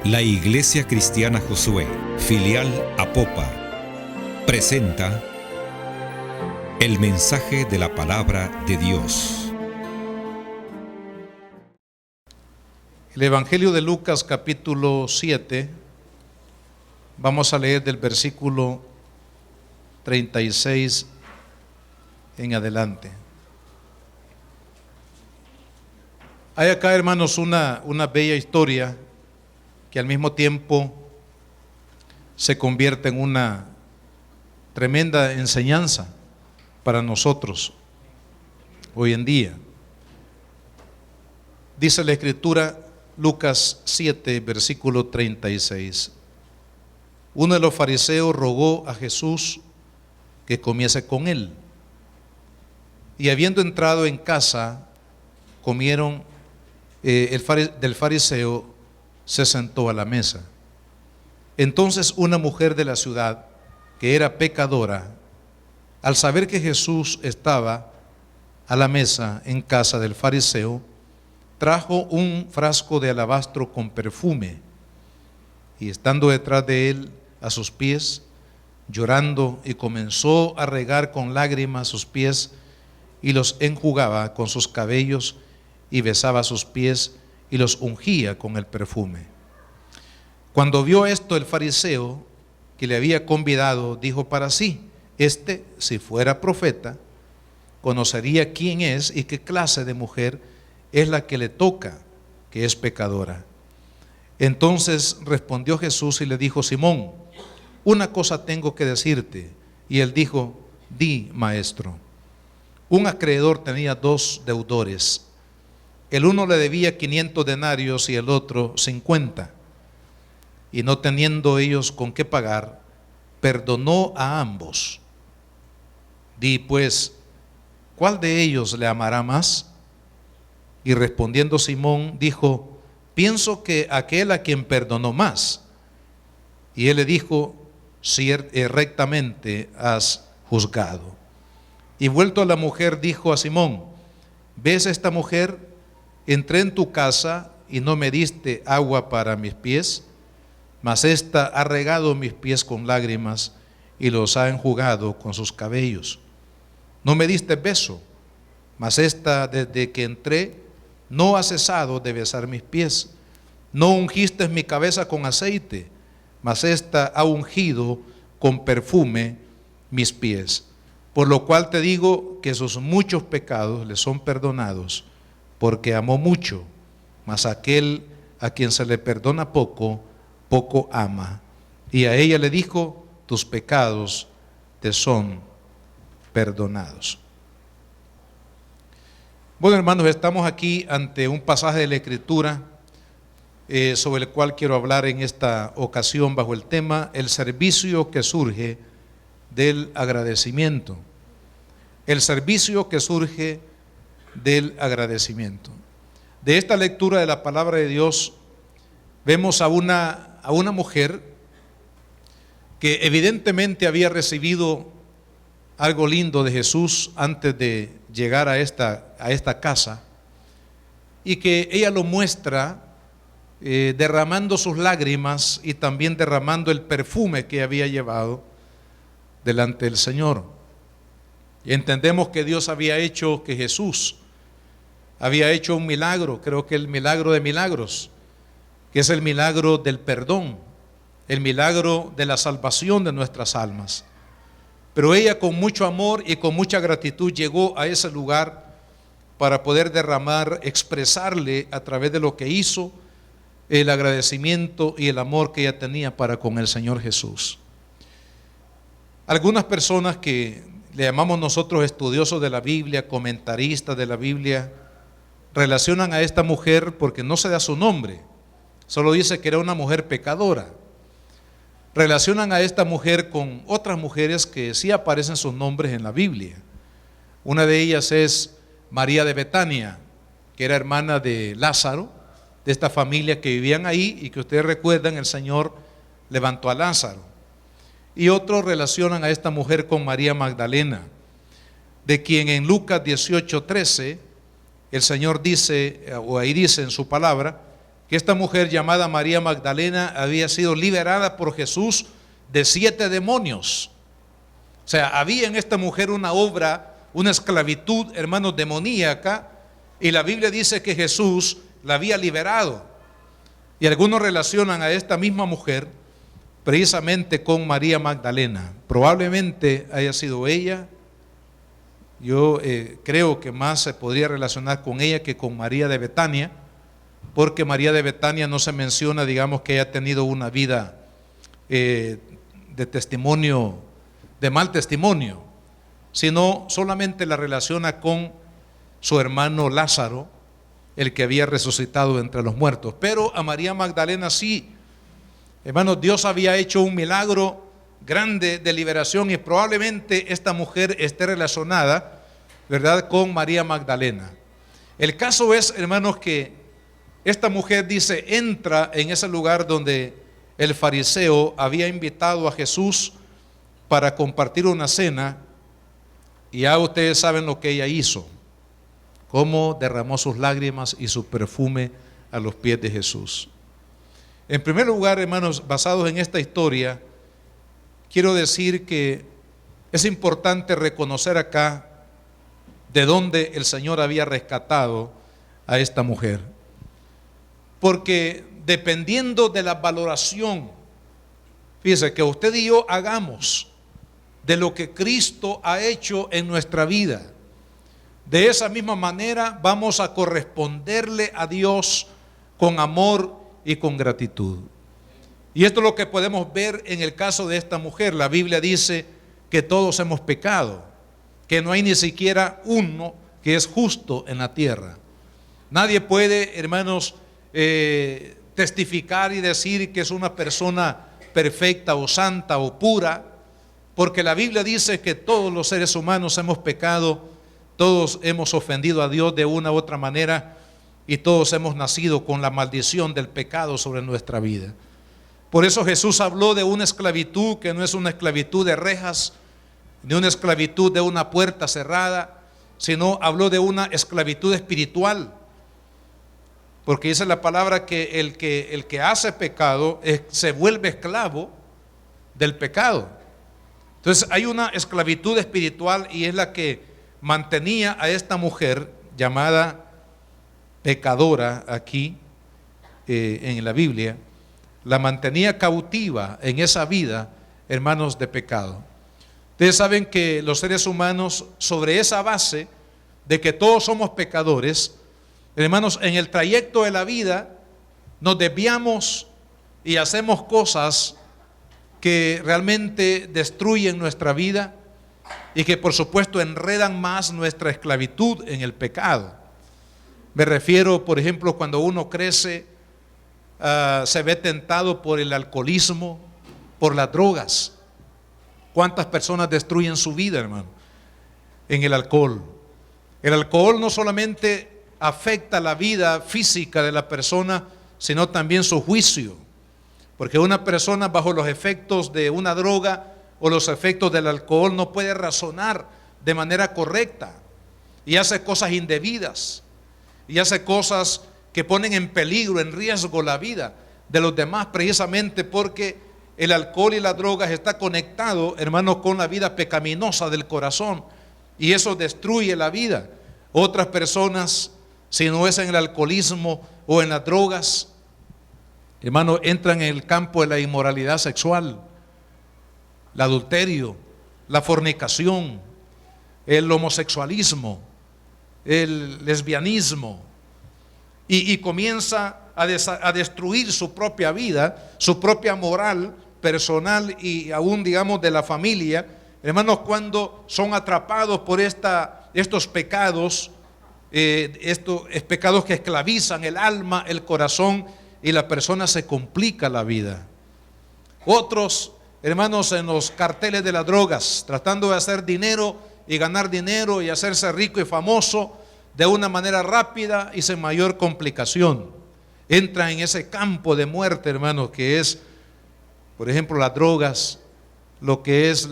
La Iglesia Cristiana Josué, filial Apopa, presenta el mensaje de la palabra de Dios. El Evangelio de Lucas capítulo 7, vamos a leer del versículo 36 en adelante. Hay acá, hermanos, una bella historia que al mismo tiempo se convierte en una tremenda enseñanza para nosotros hoy en día. Dice la Escritura, Lucas 7, versículo 36. Uno de los fariseos rogó a Jesús que comiese con él. Y habiendo entrado en casa, comieron. Del fariseo se sentó a la mesa. Entonces una mujer de la ciudad, que era pecadora, al saber que Jesús estaba a la mesa en casa del fariseo, trajo un frasco de alabastro con perfume, y estando detrás de él a sus pies, llorando, y comenzó a regar con lágrimas sus pies, y los enjugaba con sus cabellos, y besaba sus pies, y los ungía con el perfume. Cuando vio esto el fariseo que le había convidado, dijo para sí: si fuera profeta, conocería quién es y qué clase de mujer es la que le toca, que es pecadora. Entonces respondió Jesús y le dijo: Simón, una cosa tengo que decirte. Y él dijo: di, maestro. Un acreedor tenía dos deudores. El uno le debía 500 denarios y el otro 50. Y no teniendo ellos con qué pagar, perdonó a ambos. Di pues, ¿cuál de ellos le amará más? Y respondiendo Simón dijo: pienso que aquel a quien perdonó más. Y él le dijo: rectamente has juzgado. Y vuelto a la mujer dijo a Simón: ¿ves esta mujer? Entré en tu casa y no me diste agua para mis pies, mas ésta ha regado mis pies con lágrimas y los ha enjugado con sus cabellos. No me diste beso, mas ésta desde que entré no ha cesado de besar mis pies. No ungiste mi cabeza con aceite, mas ésta ha ungido con perfume mis pies. Por lo cual te digo que sus muchos pecados le son perdonados, porque amó mucho, mas aquel a quien se le perdona poco, poco ama. Y a ella le dijo: tus pecados te son perdonados. Bueno, hermanos, estamos aquí ante un pasaje de la Escritura sobre el cual quiero hablar en esta ocasión bajo el tema: el servicio que surge del agradecimiento. El servicio que surge del agradecimiento. De esta lectura de la palabra de Dios vemos a una mujer que evidentemente había recibido algo lindo de Jesús antes de llegar a esta casa, y que ella lo muestra derramando sus lágrimas y también derramando el perfume que había llevado delante del Señor. Y entendemos que Dios había hecho, que Jesús había hecho un milagro, creo que el milagro de milagros, que es el milagro del perdón, el milagro de la salvación de nuestras almas. Pero ella, con mucho amor y con mucha gratitud, llegó a ese lugar para poder derramar, expresarle a través de lo que hizo, el agradecimiento y el amor que ella tenía para con el Señor Jesús. Algunas personas que le llamamos nosotros estudiosos de la Biblia, comentaristas de la Biblia, relacionan a esta mujer, porque no se da su nombre, solo dice que era una mujer pecadora. Relacionan a esta mujer con otras mujeres que sí aparecen sus nombres en la Biblia. Una de ellas es María de Betania, que era hermana de Lázaro, de esta familia que vivían ahí, y que ustedes recuerdan, el Señor levantó a Lázaro. Y otros relacionan a esta mujer con María Magdalena, de quien en Lucas 18:13 el Señor dice, o ahí dice en su palabra, que esta mujer llamada María Magdalena había sido liberada por Jesús de 7 demonios. O sea, había en esta mujer una obra, una esclavitud, hermanos, demoníaca, y la Biblia dice que Jesús la había liberado. Y algunos relacionan a esta misma mujer precisamente con María Magdalena. Probablemente haya sido ella. Yo creo que más se podría relacionar con ella que con María de Betania, porque María de Betania no se menciona, digamos, que haya tenido una vida de testimonio, de mal testimonio, sino solamente la relaciona con su hermano Lázaro, el que había resucitado entre los muertos. Pero a María Magdalena sí, hermanos, Dios había hecho un milagro grande de liberación, y probablemente esta mujer esté relacionada, ¿verdad?, con María Magdalena. El caso es, hermanos, que esta mujer dice, entra en ese lugar donde el fariseo había invitado a Jesús para compartir una cena, y ya ustedes saben lo que ella hizo, cómo derramó sus lágrimas y su perfume a los pies de Jesús. En primer lugar, hermanos, basados en esta historia, quiero decir que es importante reconocer acá de dónde el Señor había rescatado a esta mujer. Porque dependiendo de la valoración, fíjese, que usted y yo hagamos de lo que Cristo ha hecho en nuestra vida, de esa misma manera vamos a corresponderle a Dios con amor y con gratitud. Y esto es lo que podemos ver en el caso de esta mujer. La Biblia dice que todos hemos pecado, que no hay ni siquiera uno que es justo en la tierra. Nadie puede, hermanos, testificar y decir que es una persona perfecta o santa o pura, porque la Biblia dice que todos los seres humanos hemos pecado, todos hemos ofendido a Dios de una u otra manera, y todos hemos nacido con la maldición del pecado sobre nuestra vida. Por eso Jesús habló de una esclavitud que no es una esclavitud de rejas, ni una esclavitud de una puerta cerrada, sino habló de una esclavitud espiritual. Porque dice la palabra que el que hace pecado se vuelve esclavo del pecado. Entonces hay una esclavitud espiritual, y es la que mantenía a esta mujer llamada pecadora aquí en la Biblia, la mantenía cautiva en esa vida, hermanos, de pecado. Ustedes saben que los seres humanos, sobre esa base de que todos somos pecadores, hermanos, en el trayecto de la vida nos desviamos y hacemos cosas que realmente destruyen nuestra vida y que por supuesto enredan más nuestra esclavitud en el pecado. Me refiero, por ejemplo, cuando uno crece, se ve tentado por el alcoholismo, por las drogas. ¿Cuántas personas destruyen su vida, hermano, en el alcohol? El alcohol no solamente afecta la vida física de la persona, sino también su juicio. Porque una persona bajo los efectos de una droga o los efectos del alcohol no puede razonar de manera correcta, y hace cosas indebidas, y hace cosas que ponen en peligro, en riesgo la vida de los demás, precisamente porque el alcohol y las drogas está conectado, hermanos, con la vida pecaminosa del corazón, y eso destruye la vida. Otras personas, si no es en el alcoholismo o en las drogas, hermanos, entran en el campo de la inmoralidad sexual, el adulterio, la fornicación, el homosexualismo, el lesbianismo, y comienza a destruir su propia vida, su propia moral personal y aún, digamos, de la familia, hermanos, cuando son atrapados por estos pecados, estos pecados que esclavizan el alma, el corazón, y la persona se complica la vida. Otros, hermanos, en los carteles de las drogas, tratando de hacer dinero y ganar dinero y hacerse rico y famoso de una manera rápida y sin mayor complicación. Entra en ese campo de muerte, hermanos, que es, por ejemplo, las drogas, lo que es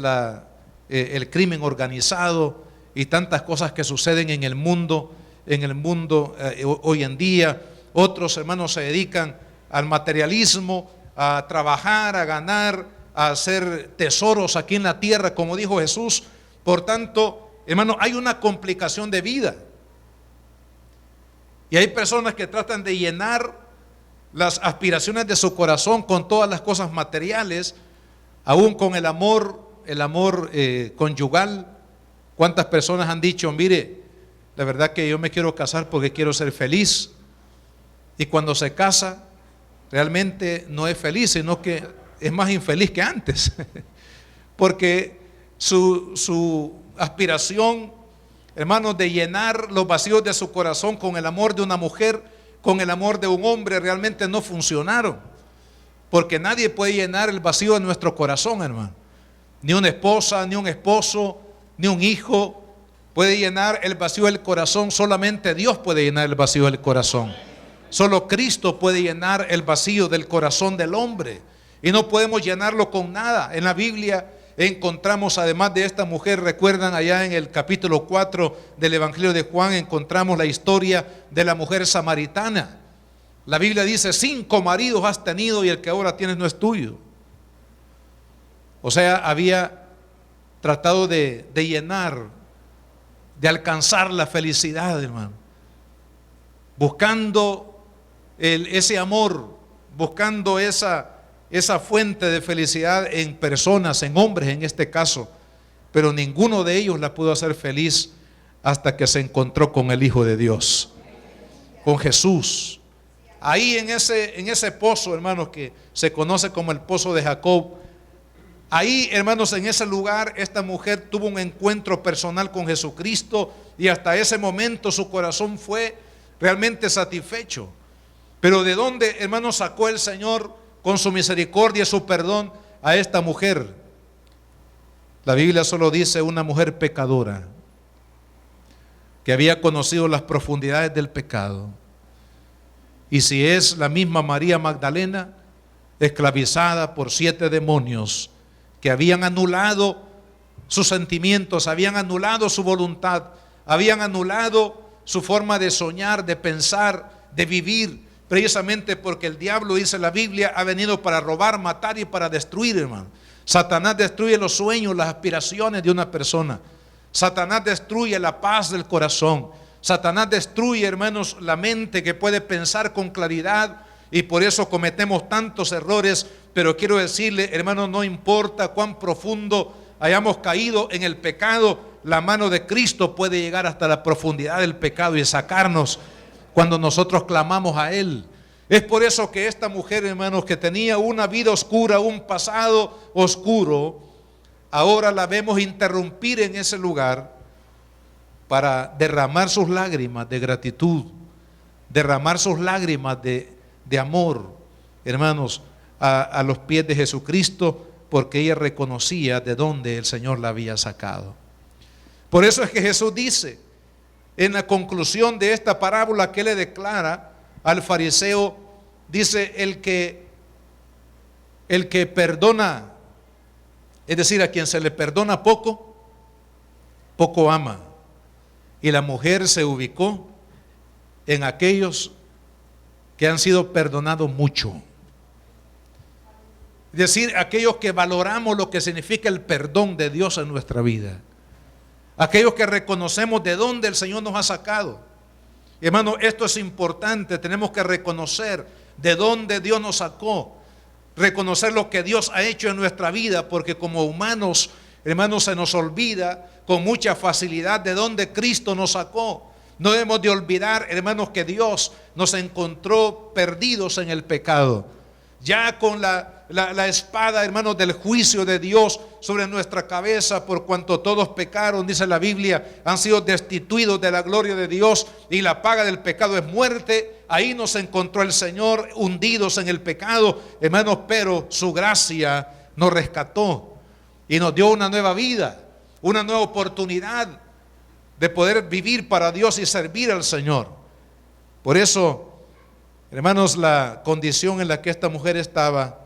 el crimen organizado y tantas cosas que suceden en el mundo hoy en día, otros, hermanos, se dedican al materialismo, a trabajar, a ganar, a hacer tesoros aquí en la tierra, como dijo Jesús. Por tanto, hermano, hay una complicación de vida. Y hay personas que tratan de llenar las aspiraciones de su corazón con todas las cosas materiales, aún con el amor conyugal. ¿Cuántas personas han dicho, mire, la verdad que yo me quiero casar porque quiero ser feliz? Y cuando se casa, realmente no es feliz, sino que es más infeliz que antes. Porque su aspiración, hermanos, de llenar los vacíos de su corazón con el amor de una mujer, con el amor de un hombre, realmente no funcionaron. Porque nadie puede llenar el vacío de nuestro corazón, hermano. Ni una esposa, ni un esposo, ni un hijo puede llenar el vacío del corazón. Solamente Dios puede llenar el vacío del corazón. Solo Cristo puede llenar el vacío del corazón del hombre. Y no podemos llenarlo con nada. En la Biblia encontramos, además de esta mujer, recuerdan allá en el capítulo 4 del Evangelio de Juan, encontramos la historia de la mujer samaritana. La Biblia dice, 5 maridos has tenido y el que ahora tienes no es tuyo. O sea, había tratado de llenar, de alcanzar la felicidad, hermano, buscando ese amor, buscando esa fuente de felicidad en personas, en hombres en este caso, pero ninguno de ellos la pudo hacer feliz hasta que se encontró con el Hijo de Dios, con Jesús. Ahí en ese pozo, hermanos, que se conoce como el pozo de Jacob, ahí, hermanos, en ese lugar, esta mujer tuvo un encuentro personal con Jesucristo y hasta ese momento su corazón fue realmente satisfecho. Pero ¿de dónde, hermanos, sacó el Señor con su misericordia y su perdón a esta mujer? La Biblia solo dice una mujer pecadora que había conocido las profundidades del pecado. Y si es la misma María Magdalena, esclavizada por 7 demonios que habían anulado sus sentimientos, habían anulado su voluntad, habían anulado su forma de soñar, de pensar, de vivir, precisamente porque el diablo, dice la Biblia, ha venido para robar, matar y para destruir, hermano. Satanás destruye los sueños, las aspiraciones de una persona. Satanás destruye la paz del corazón. Satanás destruye, hermanos, la mente que puede pensar con claridad, y por eso cometemos tantos errores. Pero quiero decirle, hermanos, no importa cuán profundo hayamos caído en el pecado, la mano de Cristo puede llegar hasta la profundidad del pecado y sacarnos cuando nosotros clamamos a Él. Es por eso que esta mujer, hermanos, que tenía una vida oscura, un pasado oscuro, ahora la vemos interrumpir en ese lugar para derramar sus lágrimas de gratitud, derramar sus lágrimas de amor, hermanos, a los pies de Jesucristo, porque ella reconocía de dónde el Señor la había sacado. Por eso es que Jesús dice, en la conclusión de esta parábola que le declara al fariseo, dice, el que perdona, es decir, a quien se le perdona poco, poco ama. Y la mujer se ubicó en aquellos que han sido perdonados mucho. Es decir, aquellos que valoramos lo que significa el perdón de Dios en nuestra vida. Aquellos que reconocemos de dónde el Señor nos ha sacado. Hermano, esto es importante. Tenemos que reconocer de dónde Dios nos sacó. Reconocer lo que Dios ha hecho en nuestra vida, porque como humanos, hermanos, se nos olvida con mucha facilidad de dónde Cristo nos sacó. No debemos de olvidar, hermanos, que Dios nos encontró perdidos en el pecado. Ya con la espada, hermanos, del juicio de Dios sobre nuestra cabeza, por cuanto todos pecaron, dice la Biblia, han sido destituidos de la gloria de Dios, y la paga del pecado es muerte. Ahí nos encontró el Señor, hundidos en el pecado, hermanos, pero su gracia nos rescató y nos dio una nueva vida, una nueva oportunidad de poder vivir para Dios y servir al Señor. Por eso, hermanos, la condición en la que esta mujer estaba,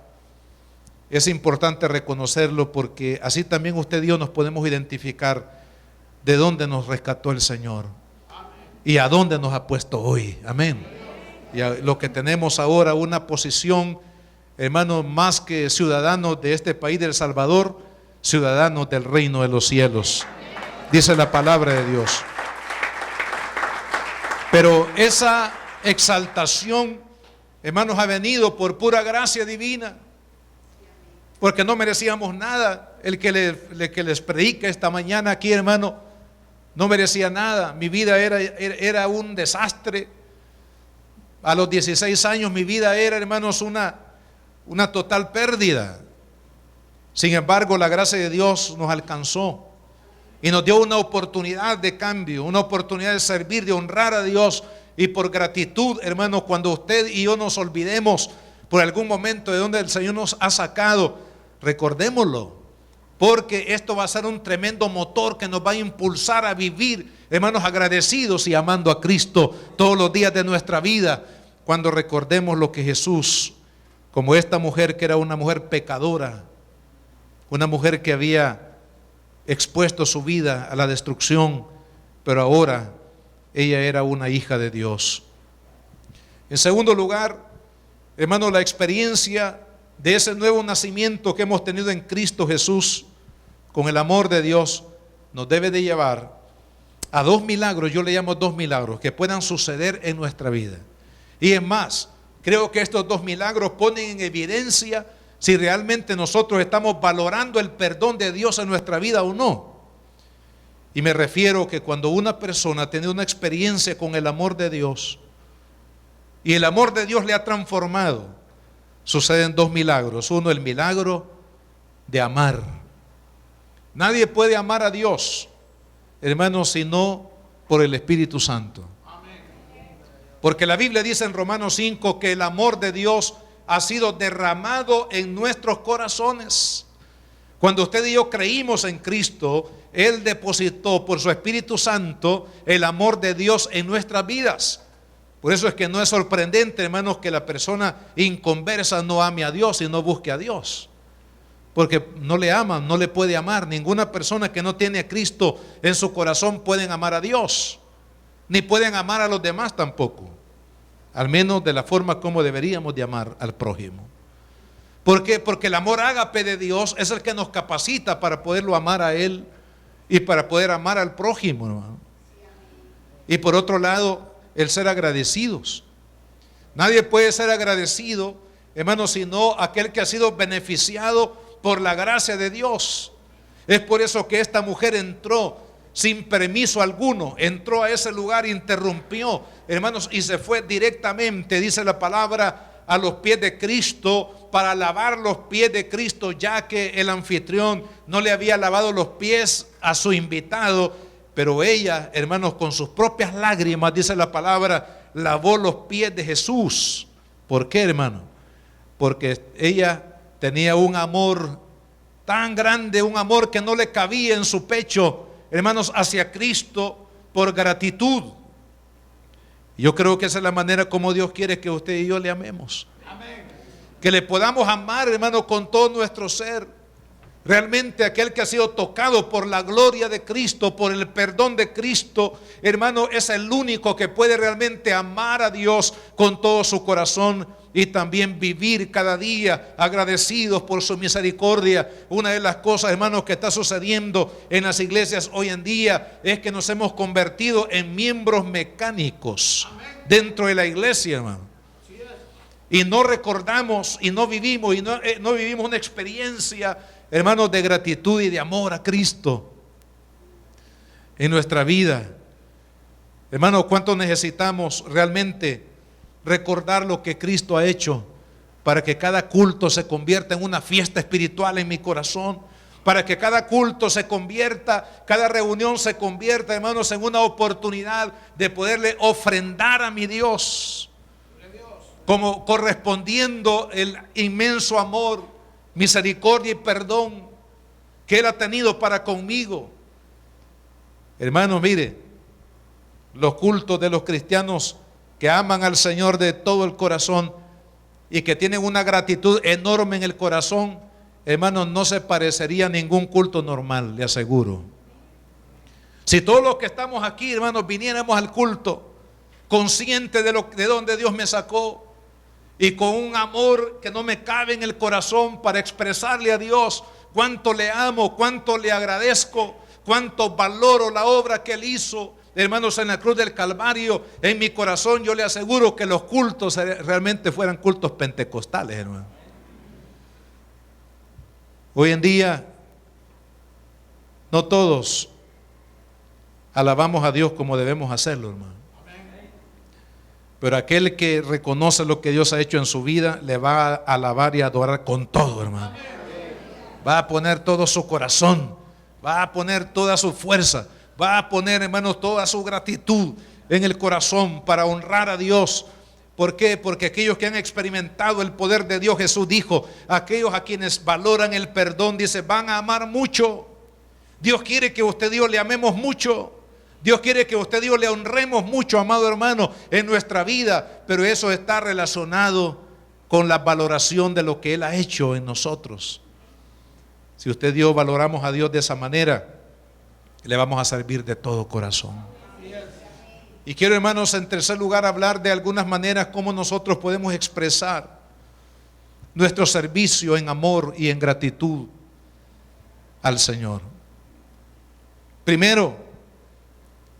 es importante reconocerlo, porque así también usted y yo nos podemos identificar de dónde nos rescató el Señor y a dónde nos ha puesto hoy. Amén. y a lo que tenemos ahora una posición, hermanos, más que ciudadanos de este país de El Salvador, ciudadanos del reino de los cielos, dice la palabra de Dios. Pero esa exaltación, hermanos, ha venido por pura gracia divina, porque no merecíamos nada. El que les predica esta mañana aquí, hermano, no merecía nada. Mi vida era un desastre. A los 16 años mi vida era, hermanos, una total pérdida. Sin embargo, la gracia de Dios nos alcanzó y nos dio una oportunidad de cambio, una oportunidad de servir, de honrar a Dios. Y por gratitud, hermanos, cuando usted y yo nos olvidemos por algún momento de donde el Señor nos ha sacado, recordémoslo, porque esto va a ser un tremendo motor que nos va a impulsar a vivir, hermanos, agradecidos y amando a Cristo todos los días de nuestra vida. Cuando recordemos lo que Jesús, como esta mujer que era una mujer pecadora, una mujer que había expuesto su vida a la destrucción, pero ahora ella era una hija de Dios. En segundo lugar, hermanos, la experiencia de ese nuevo nacimiento que hemos tenido en Cristo Jesús con el amor de Dios nos debe de llevar a dos milagros. Yo le llamo dos milagros que puedan suceder en nuestra vida. Y es más, creo que estos dos milagros ponen en evidencia si realmente nosotros estamos valorando el perdón de Dios en nuestra vida o no. Y me refiero que cuando una persona tiene una experiencia con el amor de Dios y el amor de Dios le ha transformado, suceden dos milagros. Uno, el milagro de amar. Nadie puede amar a Dios, hermanos, sino por el Espíritu Santo. Porque la Biblia dice en Romanos 5 que el amor de Dios ha sido derramado en nuestros corazones. Cuando usted y yo creímos en Cristo, Él depositó por su Espíritu Santo el amor de Dios en nuestras vidas. Por eso es que no es sorprendente, hermanos, que la persona inconversa no ame a Dios y no busque a Dios. Porque no le aman, no le puede amar. Ninguna persona que no tiene a Cristo en su corazón pueden amar a Dios, ni pueden amar a los demás tampoco. Al menos de la forma como deberíamos de amar al prójimo. ¿Por qué? Porque el amor ágape de Dios es el que nos capacita para poderlo amar a Él y para poder amar al prójimo, hermano. Y por otro lado, el ser agradecidos. Nadie puede ser agradecido, hermano, sino aquel que ha sido beneficiado por la gracia de Dios. Es por eso que esta mujer entró sin permiso alguno, entró a ese lugar, interrumpió, hermanos, y se fue directamente, dice la palabra, a los pies de Cristo, para lavar los pies de Cristo, ya que el anfitrión no le había lavado los pies a su invitado. Pero ella, hermanos, con sus propias lágrimas, dice la palabra, lavó los pies de Jesús. ¿Por qué, hermano? Porque ella tenía un amor tan grande, un amor que no le cabía en su pecho, hermanos, hacia Cristo, por gratitud. Yo creo que esa es la manera como Dios quiere que usted y yo le amemos. Amén. Que le podamos amar, hermano, con todo nuestro ser. Realmente aquel que ha sido tocado por la gloria de Cristo, por el perdón de Cristo, hermano, es el único que puede realmente amar a Dios con todo su corazón y también vivir cada día agradecidos por su misericordia. Una de las cosas, hermanos, que está sucediendo en las iglesias hoy en día es que nos hemos convertido en miembros mecánicos dentro de la iglesia, hermano. Y no recordamos y no vivimos no vivimos una experiencia, hermanos, de gratitud y de amor a Cristo en nuestra vida. Hermanos, ¿cuánto necesitamos realmente recordar lo que Cristo ha hecho para que cada culto se convierta en una fiesta espiritual en mi corazón? Para que cada culto se convierta, cada reunión se convierta, hermanos, en una oportunidad de poderle ofrendar a mi Dios, como correspondiendo el inmenso amor, misericordia y perdón que Él ha tenido para conmigo. Hermanos, mire, los cultos de los cristianos que aman al Señor de todo el corazón y que tienen una gratitud enorme en el corazón, hermanos, no se parecería a ningún culto normal, le aseguro. Si todos los que estamos aquí, hermanos, viniéramos al culto consciente de dónde Dios me sacó y con un amor que no me cabe en el corazón para expresarle a Dios cuánto le amo, cuánto le agradezco, cuánto valoro la obra que Él hizo. Hermanos, en la cruz del Calvario, en mi corazón yo le aseguro que los cultos realmente fueran cultos pentecostales, hermano. Hoy en día no todos alabamos a Dios como debemos hacerlo, hermano. Pero aquel que reconoce lo que Dios ha hecho en su vida, le va a alabar y adorar con todo, hermano. Va a poner todo su corazón, va a poner toda su fuerza, va a poner, hermanos, toda su gratitud en el corazón para honrar a Dios. ¿Por qué? Porque aquellos que han experimentado el poder de Dios, Jesús dijo, aquellos a quienes valoran el perdón, dice, van a amar mucho. Dios quiere que usted y yo le amemos mucho. Dios quiere que usted y yo le honremos mucho, amado hermano, en nuestra vida. Pero eso está relacionado con la valoración de lo que Él ha hecho en nosotros. Si usted y yo valoramos a Dios de esa manera, le vamos a servir de todo corazón. Y quiero, hermanos, en tercer lugar hablar de algunas maneras como nosotros podemos expresar nuestro servicio en amor y en gratitud al Señor. Primero,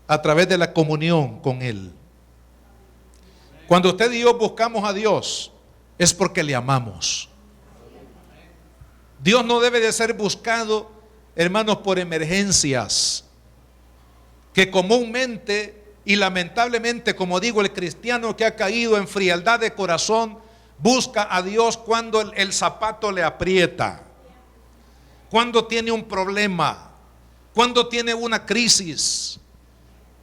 a través de la comunión con Él. Cuando usted y yo buscamos a Dios, es porque le amamos. Dios no debe de ser buscado, hermanos, por emergencias, que comúnmente y lamentablemente, como digo, el cristiano que ha caído en frialdad de corazón, busca a Dios cuando el zapato le aprieta, cuando tiene un problema, cuando tiene una crisis,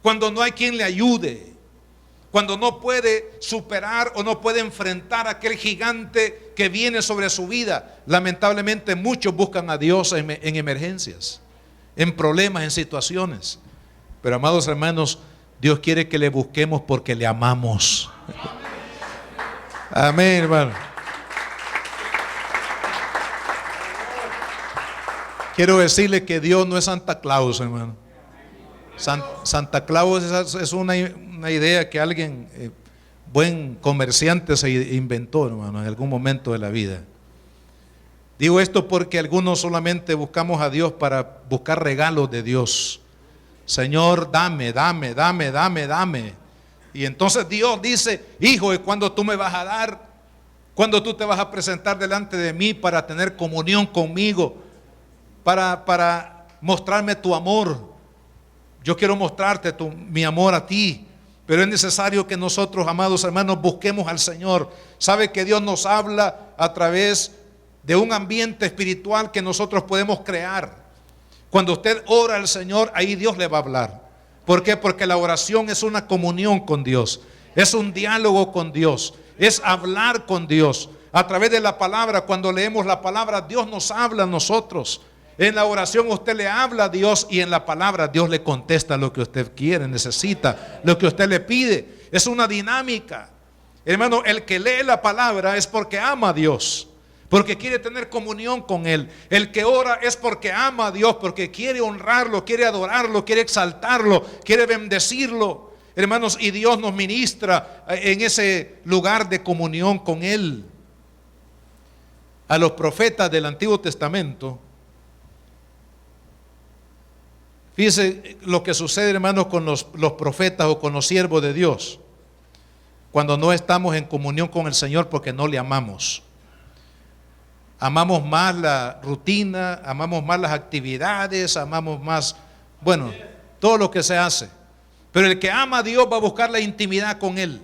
cuando no hay quien le ayude, cuando no puede superar o no puede enfrentar aquel gigante que viene sobre su vida. Lamentablemente muchos buscan a Dios en emergencias, en problemas, en situaciones. Pero, amados hermanos, Dios quiere que le busquemos porque le amamos. Amén, hermano. Quiero decirle que Dios no es Santa Claus, hermano. Santa Claus es una idea que alguien, buen comerciante, se inventó, hermano, en algún momento de la vida. Digo esto porque algunos solamente buscamos a Dios para buscar regalos de Dios. Señor, dame. Y entonces Dios dice, hijo, ¿y cuándo tú me vas a dar? ¿Cuándo tú te vas a presentar delante de mí para tener comunión conmigo? Para mostrarme tu amor. Yo quiero mostrarte mi amor a ti, pero es necesario que nosotros, amados hermanos, busquemos al Señor. Sabe que Dios nos habla a través de un ambiente espiritual que nosotros podemos crear. Cuando usted ora al Señor, ahí Dios le va a hablar. ¿Por qué? Porque la oración es una comunión con Dios, es un diálogo con Dios, es hablar con Dios. A través de la palabra, cuando leemos la palabra, Dios nos habla a nosotros. En la oración usted le habla a Dios y en la palabra Dios le contesta lo que usted quiere, necesita, lo que usted le pide. Es una dinámica. Hermano, el que lee la palabra es porque ama a Dios, porque quiere tener comunión con Él. El que ora es porque ama a Dios, porque quiere honrarlo, quiere adorarlo, quiere exaltarlo, quiere bendecirlo. Hermanos, y Dios nos ministra en ese lugar de comunión con Él. A los profetas del Antiguo Testamento, fíjense lo que sucede, hermanos, con los profetas o con los siervos de Dios, cuando no estamos en comunión con el Señor porque no le amamos. Amamos más la rutina, amamos más las actividades, amamos más, bueno, todo lo que se hace. Pero el que ama a Dios va a buscar la intimidad con Él.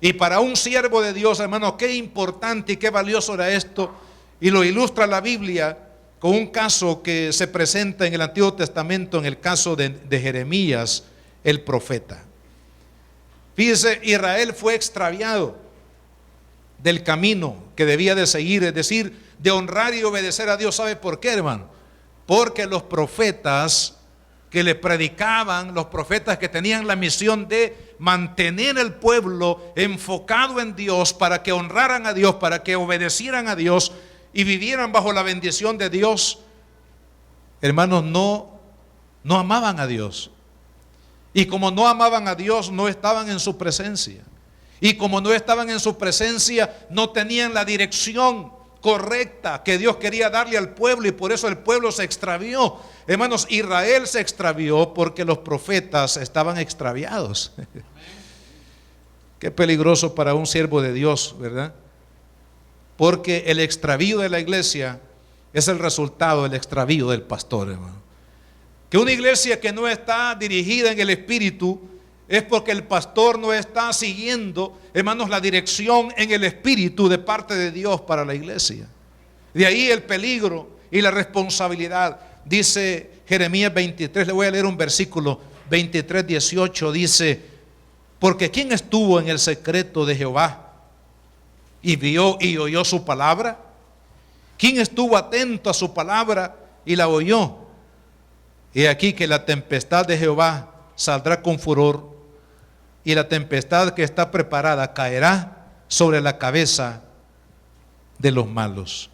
Y para un siervo de Dios, hermano, qué importante y qué valioso era esto. Y lo ilustra la Biblia con un caso que se presenta en el Antiguo Testamento, en el caso de Jeremías, el profeta. Fíjese, Israel fue extraviado del camino que debía de seguir, es decir, de honrar y obedecer a Dios. ¿Sabe por qué, hermano? Porque los profetas que le predicaban, los profetas que tenían la misión de mantener el pueblo enfocado en Dios, para que honraran a Dios, para que obedecieran a Dios y vivieran bajo la bendición de Dios, hermanos, no amaban a Dios. Y como no amaban a Dios, no estaban en su presencia. Y como no estaban en su presencia, no tenían la dirección correcta que Dios quería darle al pueblo, y por eso el pueblo se extravió. Hermanos, Israel se extravió porque los profetas estaban extraviados. Qué peligroso para un siervo de Dios, ¿verdad? Porque el extravío de la iglesia es el resultado del extravío del pastor, hermano. Que una iglesia que no está dirigida en el Espíritu es porque el pastor no está siguiendo, hermanos, la dirección en el Espíritu de parte de Dios para la iglesia. De ahí el peligro y la responsabilidad. Dice Jeremías 23, le voy a leer un versículo 23, 18, dice: porque ¿quién estuvo en el secreto de Jehová y vio y oyó su palabra? ¿Quién estuvo atento a su palabra y la oyó? He aquí que la tempestad de Jehová saldrá con furor, y la tempestad que está preparada caerá sobre la cabeza de los malos.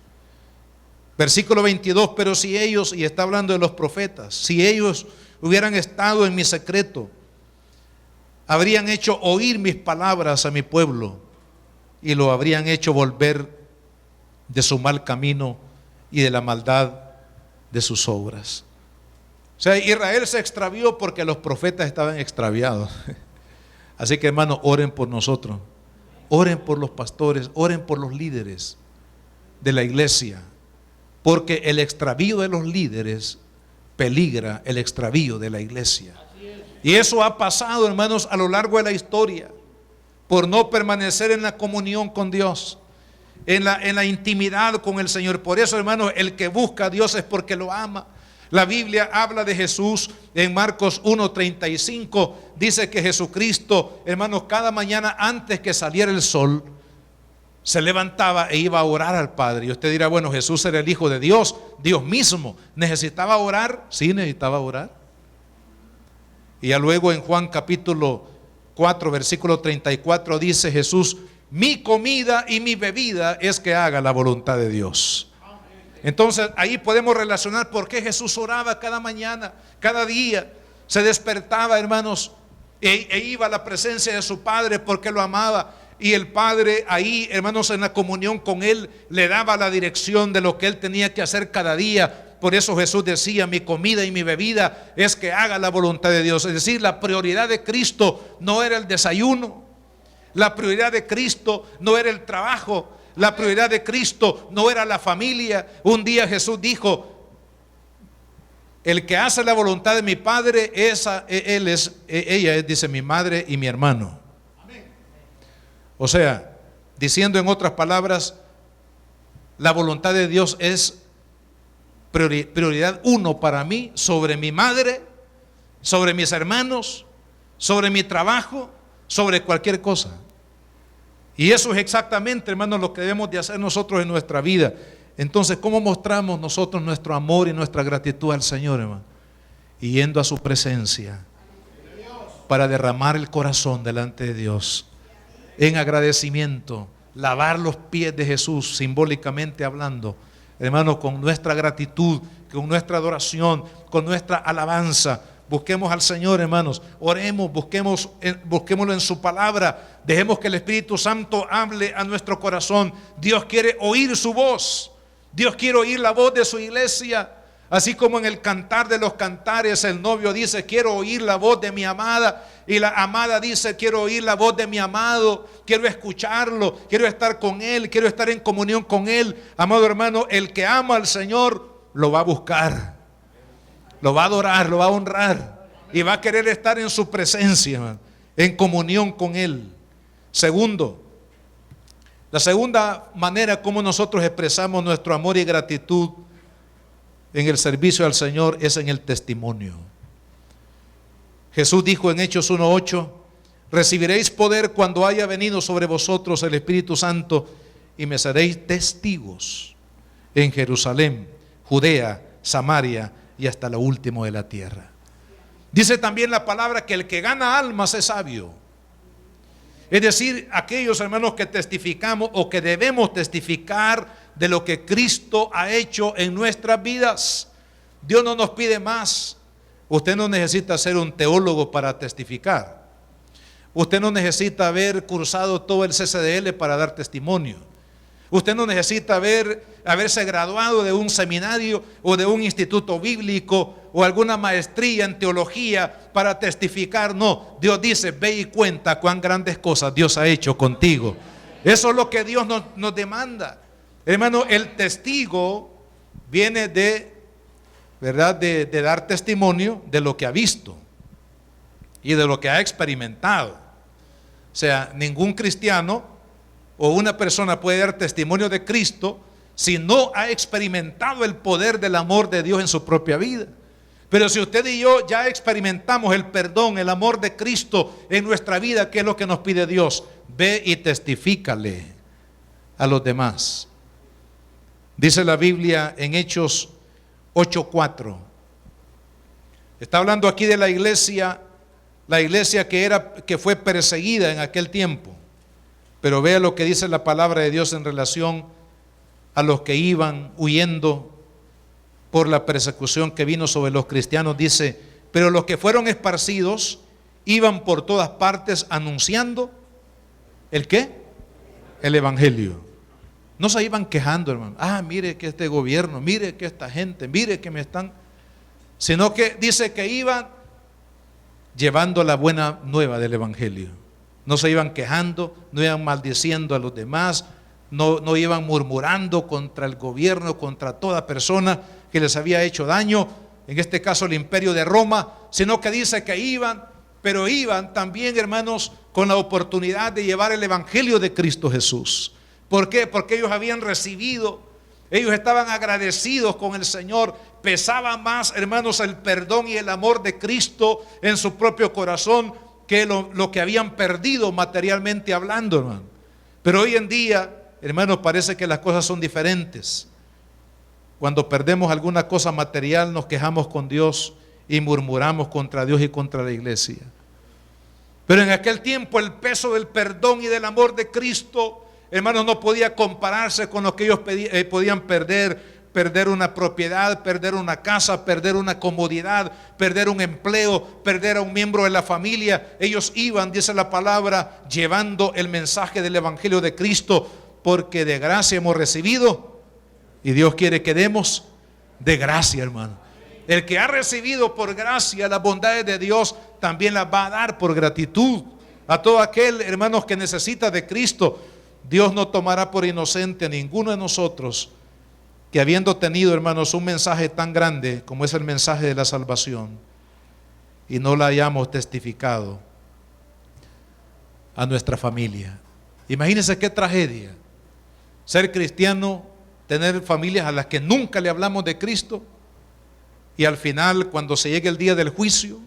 Versículo 22, pero si ellos, y está hablando de los profetas, si ellos hubieran estado en mi secreto, habrían hecho oír mis palabras a mi pueblo, y lo habrían hecho volver de su mal camino y de la maldad de sus obras. O sea, Israel se extravió porque los profetas estaban extraviados. Así que, hermanos, oren por nosotros, oren por los pastores, oren por los líderes de la iglesia, porque el extravío de los líderes peligra el extravío de la iglesia. Y eso ha pasado, hermanos, a lo largo de la historia, por no permanecer en la comunión con Dios, en la intimidad con el Señor. Por eso, hermanos, el que busca a Dios es porque lo ama. La Biblia habla de Jesús en Marcos 1:35, dice que Jesucristo, hermanos, cada mañana antes que saliera el sol, se levantaba e iba a orar al Padre. Y usted dirá, bueno, Jesús era el Hijo de Dios, Dios mismo, ¿necesitaba orar? Sí, necesitaba orar. Y ya luego en Juan capítulo 4, versículo 34 dice Jesús: mi comida y mi bebida es que haga la voluntad de Dios. Entonces ahí podemos relacionar por qué Jesús oraba cada mañana, cada día. Se despertaba, hermanos, e iba a la presencia de su Padre porque lo amaba. Y el Padre ahí, hermanos, en la comunión con Él, le daba la dirección de lo que Él tenía que hacer cada día. Por eso Jesús decía: mi comida y mi bebida es que haga la voluntad de Dios. Es decir, la prioridad de Cristo no era el desayuno, la prioridad de Cristo no era el trabajo, la prioridad de Cristo no era la familia. Un día Jesús dijo: el que hace la voluntad de mi Padre, ella es, dice, mi madre y mi hermano. O sea, diciendo en otras palabras, la voluntad de Dios es prioridad uno para mí, sobre mi madre, sobre mis hermanos, sobre mi trabajo, sobre cualquier cosa. Y eso es exactamente, hermanos, lo que debemos de hacer nosotros en nuestra vida. Entonces, ¿cómo mostramos nosotros nuestro amor y nuestra gratitud al Señor, hermano? Yendo a su presencia para derramar el corazón delante de Dios en agradecimiento, lavar los pies de Jesús, simbólicamente hablando, hermano, con nuestra gratitud, con nuestra adoración, con nuestra alabanza. Busquemos al Señor, hermanos, oremos, busquémoslo en su palabra, dejemos que el Espíritu Santo hable a nuestro corazón. Dios quiere oír su voz, Dios quiere oír la voz de su iglesia, así como en el cantar de los cantares el novio dice: quiero oír la voz de mi amada, y la amada dice: quiero oír la voz de mi amado, quiero escucharlo, quiero estar con él, quiero estar en comunión con él. Amado hermano, el que ama al Señor lo va a buscar, lo va a adorar, lo va a honrar y va a querer estar en su presencia, hermano, en comunión con Él. Segundo, la segunda manera como nosotros expresamos nuestro amor y gratitud en el servicio al Señor es en el testimonio. Jesús dijo en Hechos 1:8: recibiréis poder cuando haya venido sobre vosotros el Espíritu Santo, y me seréis testigos en Jerusalén, Judea, Samaria y hasta lo último de la tierra. Dice también la palabra que el que gana almas es sabio. Es decir, aquellos hermanos que testificamos o que debemos testificar de lo que Cristo ha hecho en nuestras vidas. Dios no nos pide más. Usted no necesita ser un teólogo para testificar. Usted no necesita haber cursado todo el CCDL para dar testimonio. Usted no necesita haberse graduado de un seminario o de un instituto bíblico o alguna maestría en teología para testificar. No, Dios dice, ve y cuenta cuán grandes cosas Dios ha hecho contigo. Eso es lo que Dios nos demanda. Hermano, el testigo viene de, ¿verdad?, de dar testimonio de lo que ha visto y de lo que ha experimentado. O sea, ningún cristiano o una persona puede dar testimonio de Cristo si no ha experimentado el poder del amor de Dios en su propia vida. Pero si usted y yo ya experimentamos el perdón, el amor de Cristo en nuestra vida, ¿qué es lo que nos pide Dios? Ve y testifícale a los demás. Dice la Biblia en Hechos 8:4. Está hablando aquí de la iglesia que fue perseguida en aquel tiempo. Pero vea lo que dice la palabra de Dios en relación a los que iban huyendo por la persecución que vino sobre los cristianos. Dice, pero los que fueron esparcidos iban por todas partes anunciando ¿el qué? El evangelio. No se iban quejando, hermano. Mire que este gobierno, mire que esta gente, mire que me están... Sino que dice que iban llevando la buena nueva del evangelio. No se iban quejando, no iban maldiciendo a los demás, no iban murmurando contra el gobierno, contra toda persona que les había hecho daño, en este caso el imperio de Roma, sino que dice que iban, pero iban también, hermanos, con la oportunidad de llevar el evangelio de Cristo Jesús. ¿Por qué? Porque ellos habían recibido, ellos estaban agradecidos con el Señor, pesaba más, hermanos, el perdón y el amor de Cristo en su propio corazón que lo que habían perdido materialmente hablando, hermano. Pero hoy en día, hermanos, parece que las cosas son diferentes. Cuando perdemos alguna cosa material, nos quejamos con Dios y murmuramos contra Dios y contra la iglesia. Pero en aquel tiempo el peso del perdón y del amor de Cristo, hermanos, no podía compararse con lo que ellos podían perder una propiedad, perder una casa, perder una comodidad, perder un empleo, perder a un miembro de la familia. Ellos iban, dice la palabra, llevando el mensaje del evangelio de Cristo, porque de gracia hemos recibido y Dios quiere que demos de gracia, hermano. El que ha recibido por gracia las bondades de Dios también las va a dar por gratitud a todo aquel, hermanos, que necesita de Cristo. Dios no tomará por inocente a ninguno de nosotros que, habiendo tenido, hermanos, un mensaje tan grande como es el mensaje de la salvación, y no la hayamos testificado a nuestra familia. Imagínense qué tragedia ser cristiano, tener familias a las que nunca le hablamos de Cristo, y al final, cuando se llegue el día del juicio,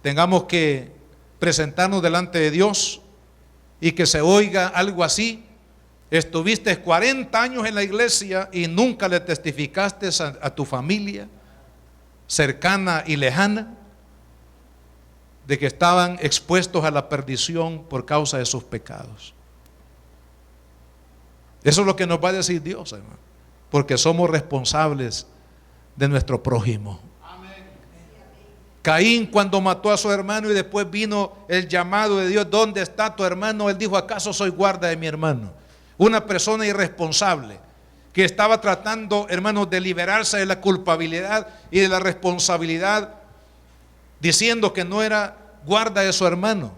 tengamos que presentarnos delante de Dios y que se oiga algo así: estuviste 40 años en la iglesia y nunca le testificaste a tu familia cercana y lejana de que estaban expuestos a la perdición por causa de sus pecados. Eso es lo que nos va a decir Dios, hermano, porque somos responsables de nuestro prójimo. Caín, cuando mató a su hermano y después vino el llamado de Dios: ¿dónde está tu hermano? Él dijo: ¿acaso soy guarda de mi hermano? Una persona irresponsable que estaba tratando, hermanos, de liberarse de la culpabilidad y de la responsabilidad, diciendo que no era guarda de su hermano.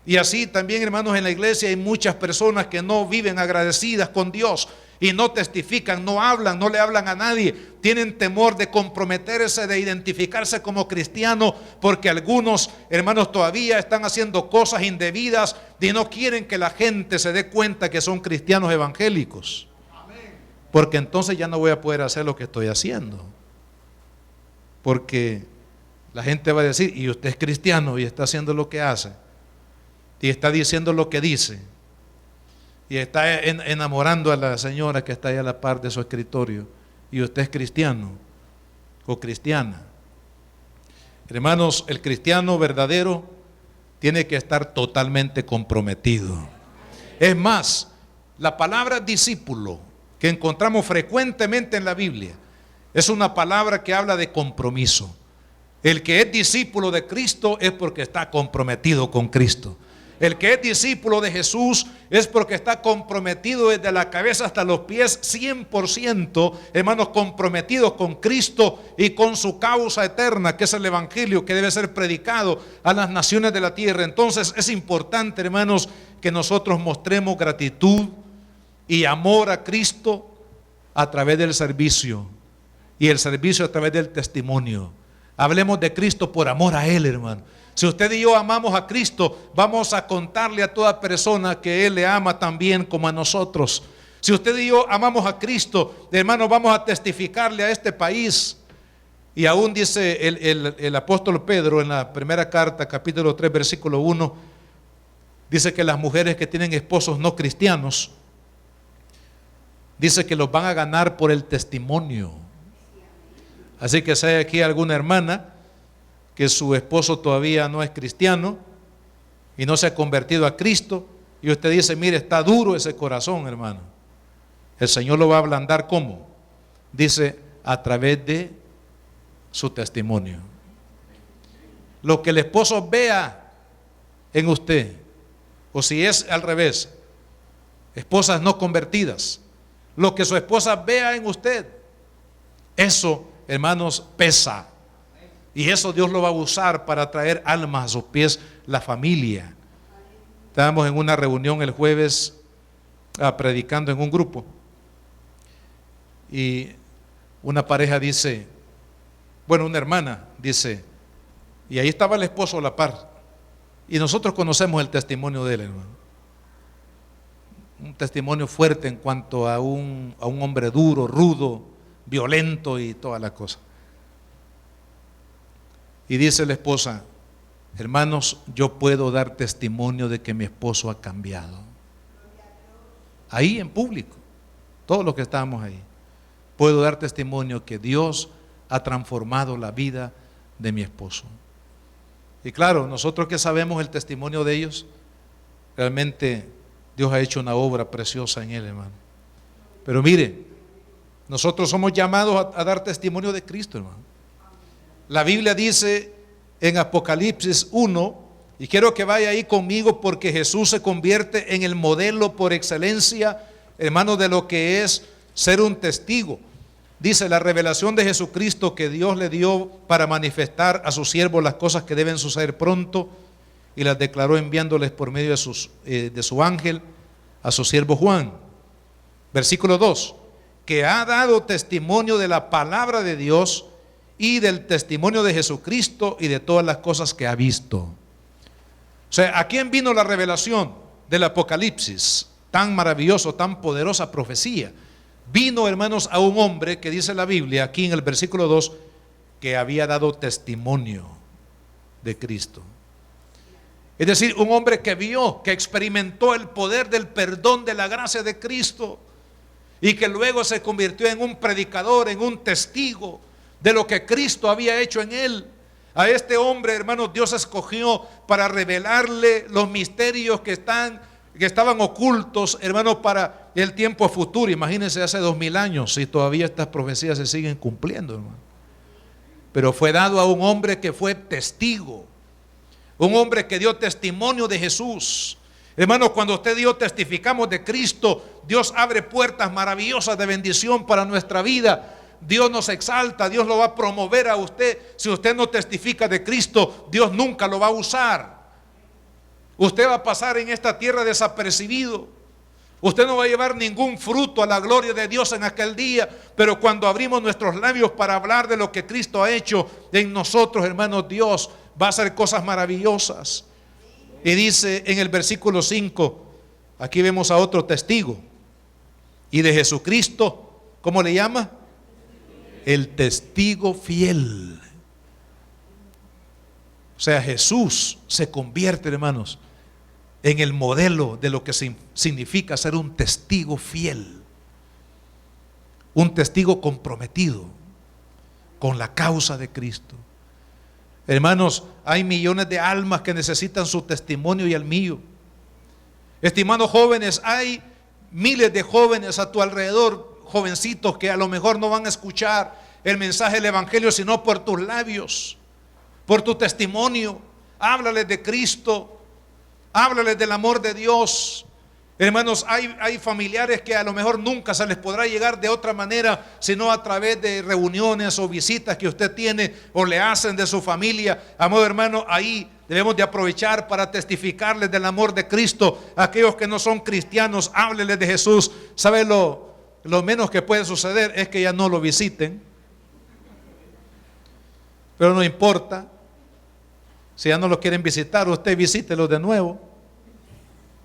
Y así también, hermanos, en la iglesia hay muchas personas que no viven agradecidas con Dios y no testifican, no hablan, no le hablan a nadie. Tienen temor de comprometerse, de identificarse como cristiano, porque algunos, hermanos, todavía están haciendo cosas indebidas y no quieren que la gente se dé cuenta que son cristianos evangélicos. Porque entonces ya no voy a poder hacer lo que estoy haciendo. Porque la gente va a decir: y usted es cristiano y está haciendo lo que hace, y está diciendo lo que dice, y está enamorando a la señora que está ahí a la par de su escritorio, y usted es cristiano o cristiana. Hermanos, el cristiano verdadero tiene que estar totalmente comprometido. Es más, la palabra discípulo, que encontramos frecuentemente en la Biblia, es una palabra que habla de compromiso. El que es discípulo de Cristo es porque está comprometido con Cristo. El que es discípulo de Jesús es porque está comprometido desde la cabeza hasta los pies, 100%, hermanos, comprometidos con Cristo y con su causa eterna, que es el Evangelio, que debe ser predicado a las naciones de la tierra. Entonces es importante, hermanos, que nosotros mostremos gratitud y amor a Cristo a través del servicio, y el servicio a través del testimonio. Hablemos de Cristo por amor a Él, hermano. Si usted y yo amamos a Cristo, vamos a contarle a toda persona que Él le ama también como a nosotros. Si usted y yo amamos a Cristo, hermano, vamos a testificarle a este país. Y aún dice el apóstol Pedro en la primera carta, capítulo 3, versículo 1, dice que las mujeres que tienen esposos no cristianos, dice que los van a ganar por el testimonio. Así que si hay aquí alguna hermana que su esposo todavía no es cristiano y no se ha convertido a Cristo, y usted dice, mire, está duro ese corazón, hermano, el Señor lo va a ablandar. ¿Cómo? Dice, a través de su testimonio. Lo que el esposo vea en usted, o si es al revés, esposas no convertidas, lo que su esposa vea en usted, eso, hermanos, pesa. Y eso Dios lo va a usar para traer almas a sus pies, la familia. Estábamos en una reunión el jueves predicando en un grupo, y una pareja dice, bueno, una hermana dice, y ahí estaba el esposo a la par, y nosotros conocemos el testimonio de él, hermano. Un testimonio fuerte en cuanto a un hombre duro, rudo, violento y toda la cosa. Y dice la esposa, hermanos, yo puedo dar testimonio de que mi esposo ha cambiado. Ahí en público, todos los que estábamos ahí, puedo dar testimonio que Dios ha transformado la vida de mi esposo. Y claro, nosotros que sabemos el testimonio de ellos, realmente Dios ha hecho una obra preciosa en él, hermano. Pero mire, nosotros somos llamados a dar testimonio de Cristo, hermano. La Biblia dice en Apocalipsis 1, y quiero que vaya ahí conmigo porque Jesús se convierte en el modelo por excelencia, hermano, de lo que es ser un testigo. Dice la revelación de Jesucristo que Dios le dio para manifestar a sus siervos las cosas que deben suceder pronto, y las declaró enviándoles por medio de su ángel a su siervo Juan. Versículo 2, que ha dado testimonio de la palabra de Dios y del testimonio de Jesucristo y de todas las cosas que ha visto. O sea, ¿a quién vino la revelación del Apocalipsis? Tan maravilloso, tan poderosa profecía. Vino, hermanos, a un hombre que dice la Biblia, aquí en el versículo 2, que había dado testimonio de Cristo. Es decir, un hombre que vio, que experimentó el poder del perdón de la gracia de Cristo, y que luego se convirtió en un predicador, en un testigo de lo que Cristo había hecho en él. A este hombre, hermanos, Dios escogió para revelarle los misterios que estaban ocultos, hermanos, para el tiempo futuro. Imagínense hace 2000 años, si todavía estas profecías se siguen cumpliendo, hermano. Pero fue dado a un hombre que fue testigo, un hombre que dio testimonio de Jesús. Hermanos, cuando usted y yo testificamos de Cristo, Dios abre puertas maravillosas de bendición para nuestra vida. Dios nos exalta, Dios lo va a promover a usted. Si usted no testifica de Cristo, Dios nunca lo va a usar. Usted va a pasar en esta tierra desapercibido. Usted no va a llevar ningún fruto a la gloria de Dios en aquel día. Pero cuando abrimos nuestros labios para hablar de lo que Cristo ha hecho en nosotros, hermanos, Dios va a hacer cosas maravillosas. Y dice en el versículo 5, aquí vemos a otro testigo. Y de Jesucristo, ¿cómo le llama? El testigo fiel. O sea, Jesús se convierte, hermanos, en el modelo de lo que significa ser un testigo fiel, un testigo comprometido con la causa de Cristo. Hermanos, hay millones de almas que necesitan su testimonio y el mío. Estimados jóvenes, hay miles de jóvenes a tu alrededor, jovencitos que a lo mejor no van a escuchar el mensaje del Evangelio sino por tus labios. por tu testimonio. Háblales de Cristo, háblales del amor de Dios. Hermanos, hay familiares que a lo mejor nunca se les podrá llegar de otra manera, sino a través de reuniones o visitas que usted tiene o le hacen de su familia. Amado hermano, ahí debemos de aprovechar para testificarles del amor de Cristo. A aquellos que no son cristianos, hábleles de Jesús. ¿Sabe lo menos que puede suceder? Es que ya no lo visiten. Pero no importa. Si ya no lo quieren visitar, usted visítelo de nuevo.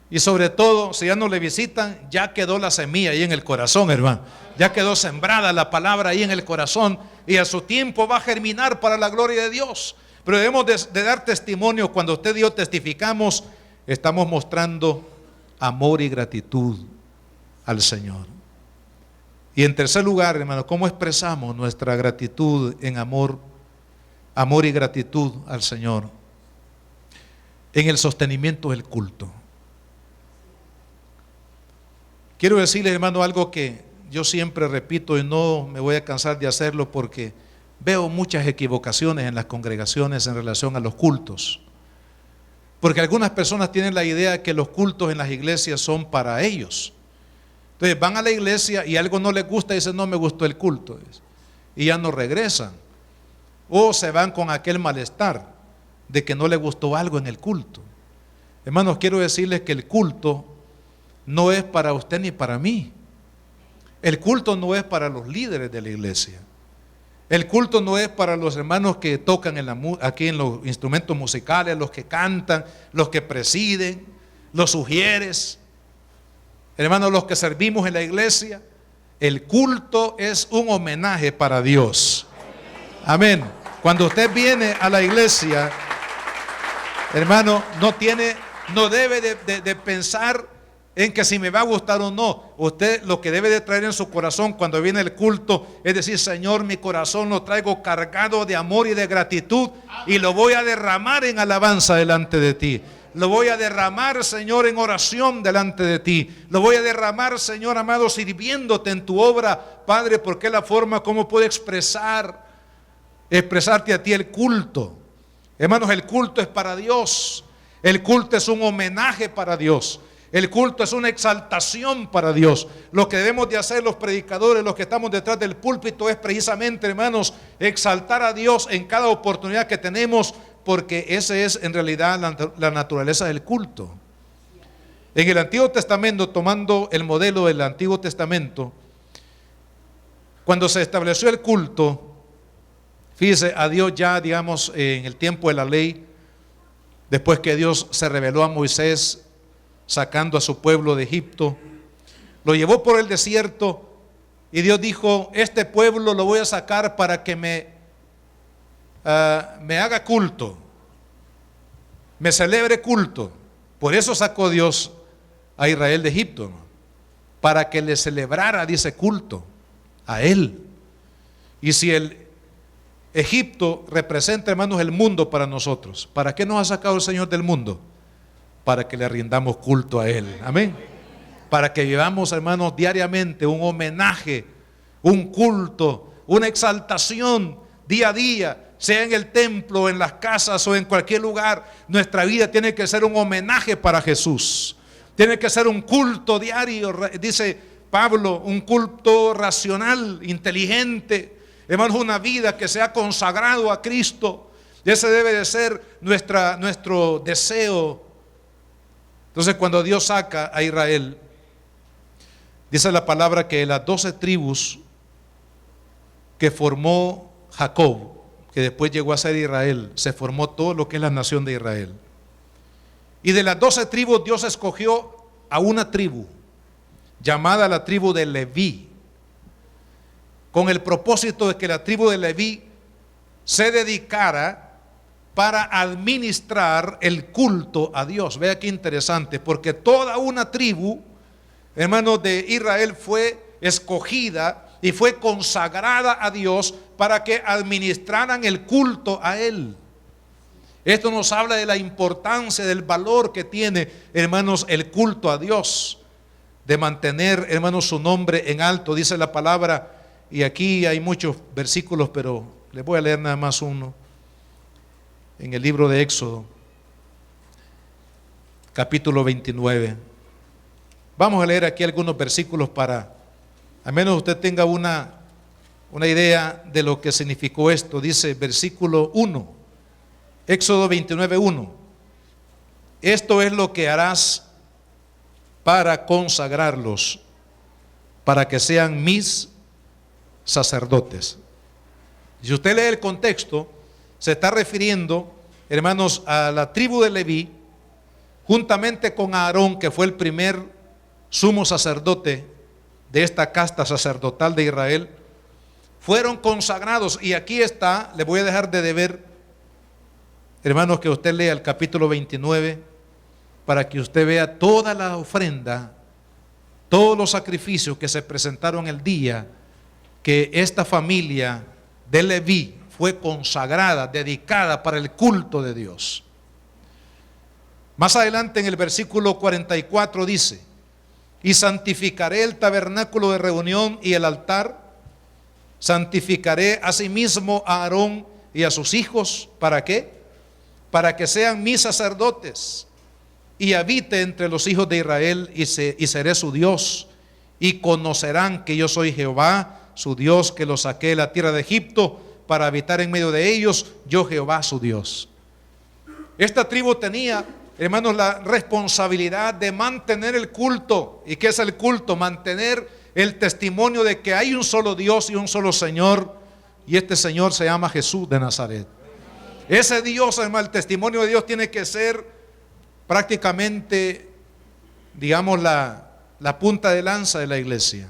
Y sobre todo, si ya no le visitan, ya quedó la semilla ahí en el corazón, hermano. Ya quedó sembrada la palabra ahí en el corazón, y a su tiempo va a germinar para la gloria de Dios. Pero debemos de dar testimonio. Cuando usted y yo testificamos, estamos mostrando amor y gratitud al Señor. Y en tercer lugar, hermano, ¿cómo expresamos nuestra gratitud en amor y gratitud al Señor? En el sostenimiento del culto. Quiero decirle, hermano, algo que yo siempre repito y no me voy a cansar de hacerlo, porque veo muchas equivocaciones en las congregaciones en relación a los cultos. Porque algunas personas tienen la idea que los cultos en las iglesias son para ellos. Entonces van a la iglesia y algo no les gusta y dicen: no me gustó el culto, y ya no regresan. O se van con aquel malestar de que no les gustó algo en el culto. Hermanos, quiero decirles que el culto no es para usted ni para mí. El culto no es para los líderes de la iglesia. El culto no es para los hermanos que tocan aquí en los instrumentos musicales, los que cantan, los que presiden, los sugieres. Hermanos, los que servimos en la iglesia, el culto es un homenaje para Dios. Amén. Cuando usted viene a la iglesia, hermano, no debe de pensar en que si me va a gustar o no. Usted lo que debe de traer en su corazón cuando viene el culto es decir: Señor, mi corazón lo traigo cargado de amor y de gratitud, y lo voy a derramar en alabanza delante de ti. Lo voy a derramar, Señor, en oración delante de ti. Lo voy a derramar, Señor amado, sirviéndote en tu obra, Padre, porque es la forma como puedo expresarte a ti el culto. Hermanos, el culto es para Dios. El culto es un homenaje para Dios. El culto es una exaltación para Dios. Lo que debemos de hacer los predicadores, los que estamos detrás del púlpito, es precisamente, hermanos, exaltar a Dios en cada oportunidad que tenemos, porque esa es en realidad la naturaleza del culto. En el Antiguo Testamento, tomando el modelo del Antiguo Testamento, cuando se estableció el culto, fíjese, a Dios ya, digamos, en el tiempo de la ley, después que Dios se reveló a Moisés sacando a su pueblo de Egipto, lo llevó por el desierto, y Dios dijo: este pueblo lo voy a sacar para que me haga culto, me celebre culto. Por eso sacó Dios a Israel de Egipto, ¿no? Para que le celebrara, dice, culto a Él. Y si el Egipto representa, hermanos, el mundo para nosotros, ¿para qué nos ha sacado el Señor del mundo? Para que le rindamos culto a Él. Amén. Para que vivamos, hermanos, diariamente un homenaje, un culto, una exaltación día a día, sea en el templo, en las casas o en cualquier lugar. Nuestra vida tiene que ser un homenaje para Jesús. Tiene que ser un culto diario, dice Pablo, un culto racional, inteligente. Hermanos, una vida que se ha consagrado a Cristo. Y ese debe de ser nuestro deseo. Entonces, cuando Dios saca a Israel, dice la palabra que las 12 tribus que formó Jacob, que después llegó a ser Israel, se formó todo lo que es la nación de Israel. Y de las 12 tribus, Dios escogió a una tribu, llamada la tribu de Leví, con el propósito de que la tribu de Leví se dedicara para administrar el culto a Dios. Vea qué interesante, porque toda una tribu, hermanos, de Israel fue escogida y fue consagrada a Dios para que administraran el culto a Él. Esto nos habla de la importancia, del valor que tiene, hermanos, el culto a Dios, de mantener, hermanos, su nombre en alto. Dice la palabra, y aquí hay muchos versículos, pero les voy a leer nada más uno. en el libro de Éxodo, capítulo 29. Vamos a leer aquí algunos versículos para, al menos usted tenga una idea de lo que significó esto. Dice versículo 1, Éxodo 29, 1. Esto es lo que harás para consagrarlos, para que sean mis sacerdotes. Si usted lee el contexto, se está refiriendo, hermanos, a la tribu de Leví, juntamente con Aarón, que fue el primer sumo sacerdote de esta casta sacerdotal de Israel, fueron consagrados. Y aquí está, le voy a dejar de deber, hermanos, que usted lea el capítulo 29, para que usted vea toda la ofrenda, todos los sacrificios que se presentaron el día que esta familia de Leví fue consagrada, dedicada para el culto de Dios. Más adelante en el versículo 44 dice: y santificaré el tabernáculo de reunión y el altar, santificaré asimismo a Aarón y a sus hijos. ¿Para qué? Para que sean mis sacerdotes, y habite entre los hijos de Israel, y seré su Dios, y conocerán que yo soy Jehová, su Dios, que los saqué de la tierra de Egipto para habitar en medio de ellos, yo Jehová su Dios. Esta tribu tenía, hermanos, la responsabilidad de mantener el culto. ¿Y qué es el culto? Mantener el testimonio de que hay un solo Dios y un solo Señor, y este Señor se llama Jesús de Nazaret. Ese Dios, hermano, el testimonio de Dios tiene que ser prácticamente, digamos, la punta de lanza de la iglesia.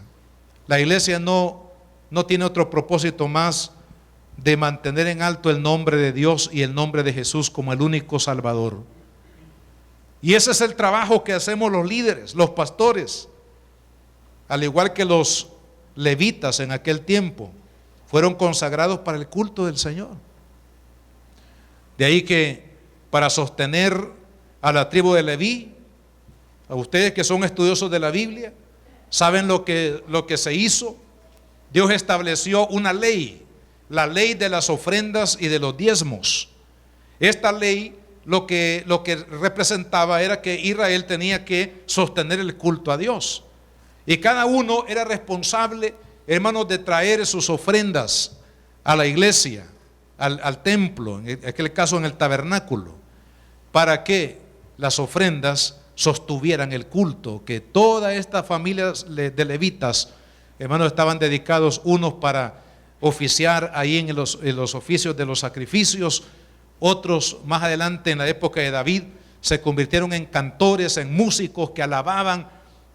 La iglesia no tiene otro propósito más de mantener en alto el nombre de Dios y el nombre de Jesús como el único Salvador. Y ese es el trabajo que hacemos los líderes, los pastores, al igual que los levitas en aquel tiempo, fueron consagrados para el culto del Señor. De ahí que para sostener a la tribu de Leví, a ustedes que son estudiosos de la Biblia, saben lo que se hizo. Dios estableció una ley, la ley de las ofrendas y de los diezmos. Esta ley lo que representaba era que Israel tenía que sostener el culto a Dios, y cada uno era responsable, hermanos, de traer sus ofrendas a la iglesia, al templo, en aquel caso en el tabernáculo, para que las ofrendas sostuvieran el culto, que todas estas familias de levitas, hermanos, estaban dedicados, unos para oficiar ahí en los oficios de los sacrificios, otros más adelante en la época de David se convirtieron en cantores, en músicos que alababan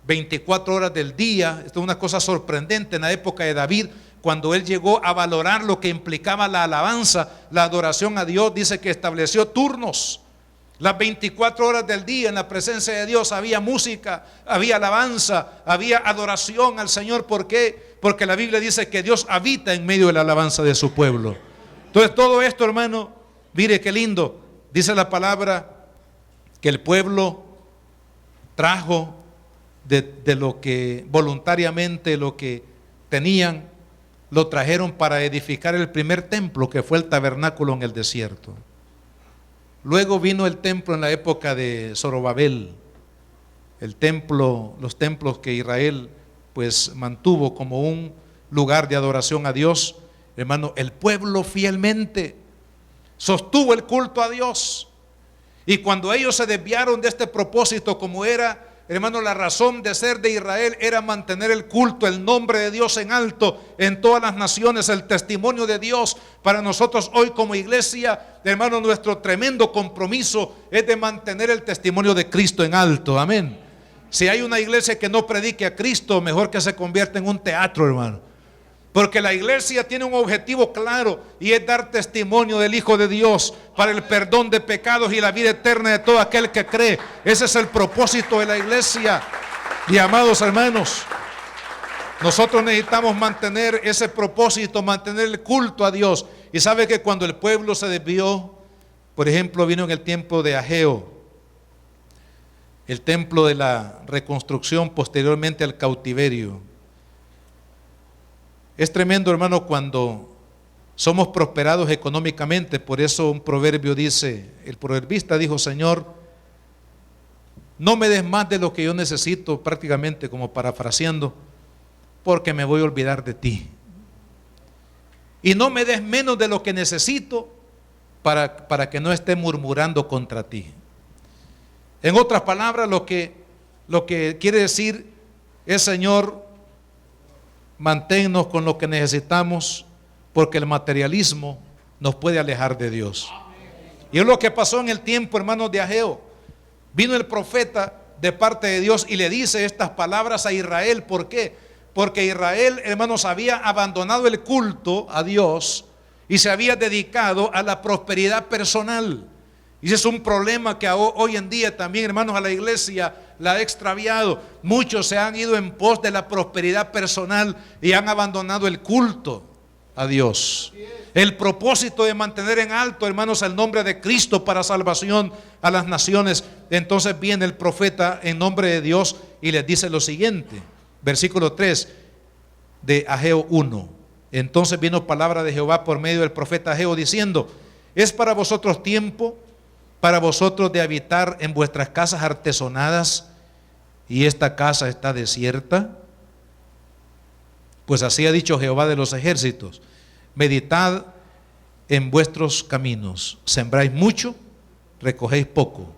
24 horas del día. Esto es una cosa sorprendente en la época de David, cuando él llegó a valorar lo que implicaba la alabanza, la adoración a Dios. Dice que estableció turnos. Las 24 horas del día en la presencia de Dios había música, había alabanza, había adoración al Señor. ¿Por qué? Porque la Biblia dice que Dios habita en medio de la alabanza de su pueblo. Entonces todo esto, hermano, mire qué lindo. Dice la palabra que el pueblo trajo de lo que voluntariamente, lo que tenían, lo trajeron para edificar el primer templo, que fue el tabernáculo en el desierto. Luego vino el templo en la época de Zorobabel, el templo, los templos que Israel pues mantuvo como un lugar de adoración a Dios. Hermano, el pueblo fielmente sostuvo el culto a Dios, y cuando ellos se desviaron de este propósito, como era, hermano, la razón de ser de Israel era mantener el culto, el nombre de Dios en alto en todas las naciones, el testimonio de Dios. Para nosotros hoy como iglesia, hermano, nuestro tremendo compromiso es de mantener el testimonio de Cristo en alto. Amén. Si hay una iglesia que no predique a Cristo, mejor que se convierta en un teatro, hermano. Porque la iglesia tiene un objetivo claro, y es dar testimonio del Hijo de Dios para el perdón de pecados y la vida eterna de todo aquel que cree. Ese es el propósito de la iglesia. Y amados hermanos, nosotros necesitamos mantener ese propósito, mantener el culto a Dios. Y sabe que cuando el pueblo se desvió, por ejemplo, vino en el tiempo de Ageo, el templo de la reconstrucción posteriormente al cautiverio. Es tremendo, hermano, cuando somos prosperados económicamente. Por eso un proverbio dice, el proverbista dijo: Señor, no me des más de lo que yo necesito, prácticamente como parafraseando, porque me voy a olvidar de ti. Y no me des menos de lo que necesito para que no esté murmurando contra ti. En otras palabras, lo que quiere decir es: Señor, manténnos con lo que necesitamos, porque el materialismo nos puede alejar de Dios. Y es lo que pasó en el tiempo, hermanos, de Ageo. Vino el profeta de parte de Dios y le dice estas palabras a Israel. ¿Por qué? Porque Israel, hermanos, había abandonado el culto a Dios y se había dedicado a la prosperidad personal. Y ese es un problema que hoy en día también, hermanos, a la iglesia la ha extraviado. Muchos se han ido en pos de la prosperidad personal y han abandonado el culto a Dios. El propósito de mantener en alto, hermanos, el nombre de Cristo para salvación a las naciones. Entonces viene el profeta en nombre de Dios y les dice lo siguiente, versículo 3 de Ageo 1. Entonces vino palabra de Jehová por medio del profeta Ageo diciendo: ¿es para vosotros tiempo, para vosotros de habitar en vuestras casas artesonadas, y esta casa está desierta? Pues así ha dicho Jehová de los ejércitos: meditad en vuestros caminos, sembráis mucho, recogéis poco,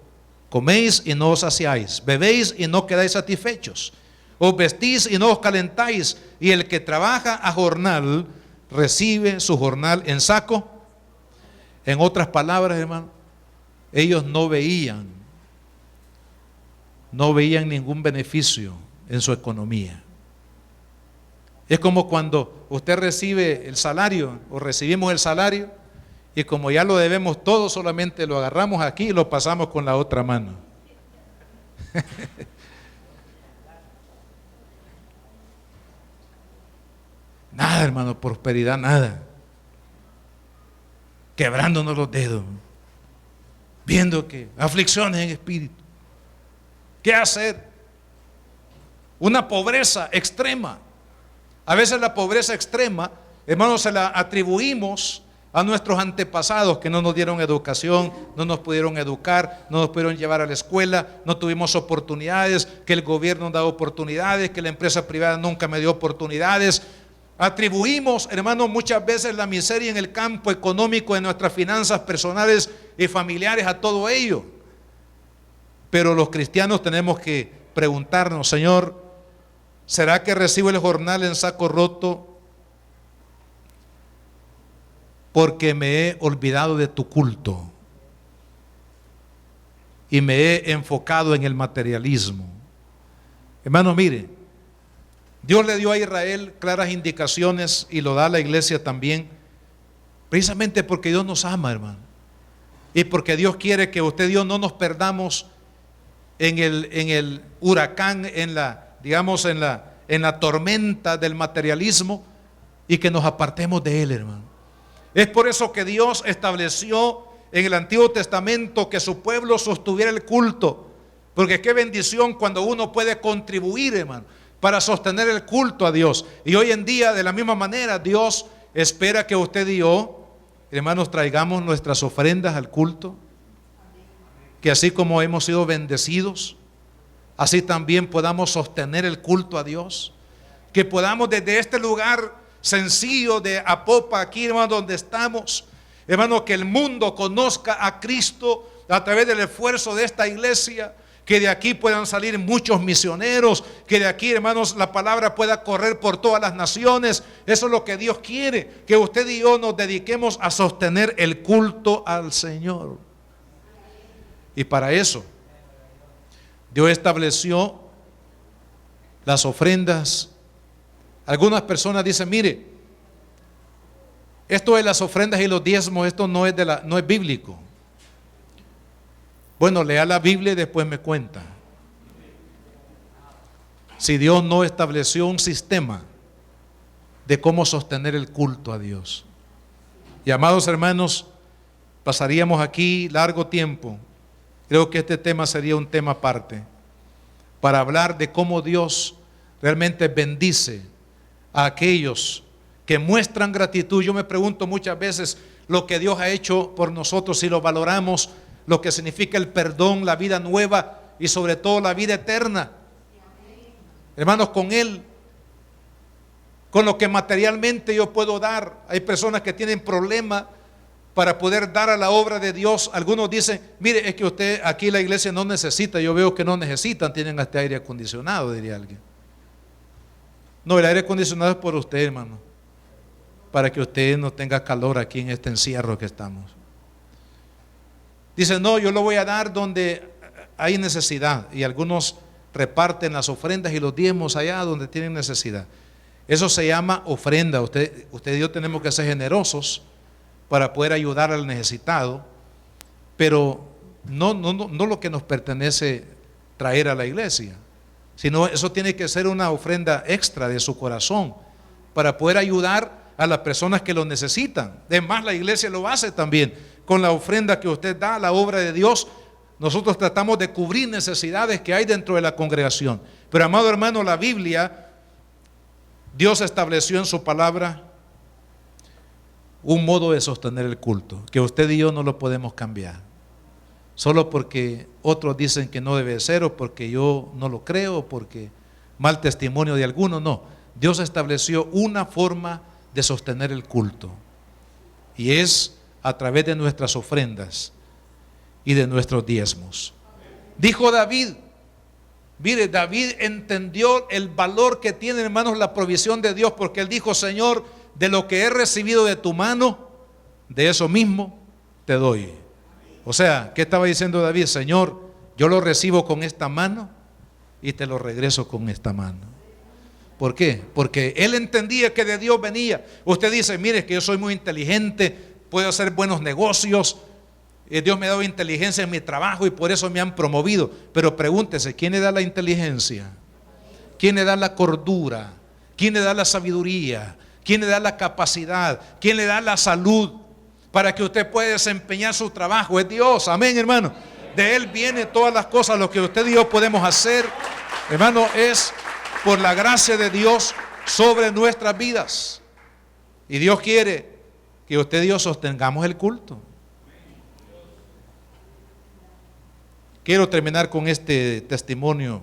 coméis y no os saciáis, bebéis y no quedáis satisfechos, os vestís y no os calentáis, y el que trabaja a jornal recibe su jornal en saco. En otras palabras, hermano, ellos no veían ningún beneficio en su economía. Es como cuando usted recibe el salario o recibimos el salario y como ya lo debemos todo, solamente lo agarramos aquí y lo pasamos con la otra mano. Nada, hermano, prosperidad, nada. Quebrándonos los dedos, viendo que aflicciones en espíritu. ¿Qué hacer? Una pobreza extrema. A veces la pobreza extrema, hermanos, se la atribuimos a nuestros antepasados que no nos dieron educación, no nos pudieron educar, no nos pudieron llevar a la escuela, no tuvimos oportunidades, que el gobierno da oportunidades, que la empresa privada nunca me dio oportunidades. Atribuimos, hermanos, muchas veces la miseria en el campo económico de nuestras finanzas personales y familiares a todo ello. Pero los cristianos tenemos que preguntarnos: Señor, ¿será que recibo el jornal en saco roto porque me he olvidado de tu culto y me he enfocado en el materialismo? Hermano, mire, Dios le dio a Israel claras indicaciones y lo da a la iglesia también, precisamente porque Dios nos ama, hermano, y porque Dios quiere que usted y yo no nos perdamos en el huracán, en la tormenta del materialismo, y que nos apartemos de él, hermano. Es por eso que Dios estableció en el Antiguo Testamento que su pueblo sostuviera el culto, porque qué bendición cuando uno puede contribuir, hermano, para sostener el culto a Dios. Y hoy en día, de la misma manera, Dios espera que usted y yo, hermanos, traigamos nuestras ofrendas al culto, que así como hemos sido bendecidos, así también podamos sostener el culto a Dios, que podamos desde este lugar sencillo de Apopa, aquí, hermano, donde estamos, hermano, que el mundo conozca a Cristo a través del esfuerzo de esta iglesia, que de aquí puedan salir muchos misioneros, que de aquí, hermanos, la palabra pueda correr por todas las naciones. Eso es lo que Dios quiere, que usted y yo nos dediquemos a sostener el culto al Señor. Y para eso Dios estableció las ofrendas. Algunas personas dicen: mire, esto de las ofrendas y los diezmos, esto no es bíblico. Bueno, lea la Biblia y después me cuenta. Si Dios no estableció un sistema de cómo sostener el culto a Dios. Y amados hermanos, pasaríamos aquí largo tiempo. Creo que este tema sería un tema aparte, para hablar de cómo Dios realmente bendice a aquellos que muestran gratitud. Yo me pregunto muchas veces lo que Dios ha hecho por nosotros, si lo valoramos, lo que significa el perdón, la vida nueva y sobre todo la vida eterna. Hermanos, con Él, con lo que materialmente yo puedo dar. Hay personas que tienen problemas para poder dar a la obra de Dios. Algunos dicen, mire, es que usted aquí la iglesia no necesita. Yo veo que no necesitan, tienen hasta aire acondicionado, diría alguien. No, el aire acondicionado es por usted, hermano, para que usted no tenga calor aquí en este encierro que estamos. Dicen, no, yo lo voy a dar donde hay necesidad, y algunos reparten las ofrendas y los diezmos allá donde tienen necesidad. Eso se llama ofrenda. Usted y yo tenemos que ser generosos para poder ayudar al necesitado, pero no lo que nos pertenece traer a la iglesia, sino eso tiene que ser una ofrenda extra de su corazón para poder ayudar a las personas que lo necesitan. Además, la iglesia lo hace también con la ofrenda que usted da a la obra de Dios. Nosotros tratamos de cubrir necesidades que hay dentro de la congregación. Pero, amado hermano, la Biblia, Dios estableció en su palabra un modo de sostener el culto, que usted y yo no lo podemos cambiar, solo porque otros dicen que no debe ser, o porque yo no lo creo, o porque mal testimonio de alguno. No, Dios estableció una forma de sostener el culto, y es a través de nuestras ofrendas y de nuestros diezmos. Dijo David, mire, David entendió el valor que tiene, hermanos, la provisión de Dios, porque él dijo, Señor, de lo que he recibido de tu mano, de eso mismo te doy. O sea, ¿qué estaba diciendo David? Señor, yo lo recibo con esta mano y te lo regreso con esta mano. ¿Por qué? Porque él entendía que de Dios venía. Usted dice, mire, que yo soy muy inteligente, puedo hacer buenos negocios, Dios me ha dado inteligencia en mi trabajo y por eso me han promovido. Pero pregúntese, ¿quién le da la inteligencia? ¿Quién le da la cordura? ¿Quién le da la sabiduría? ¿Quién le da la capacidad? ¿Quién le da la salud para que usted pueda desempeñar su trabajo? Es Dios, amén, hermano. De Él vienen todas las cosas. Lo que usted y yo podemos hacer, hermano, es por la gracia de Dios sobre nuestras vidas. Y Dios quiere que usted y yo sostengamos el culto. Quiero terminar con este testimonio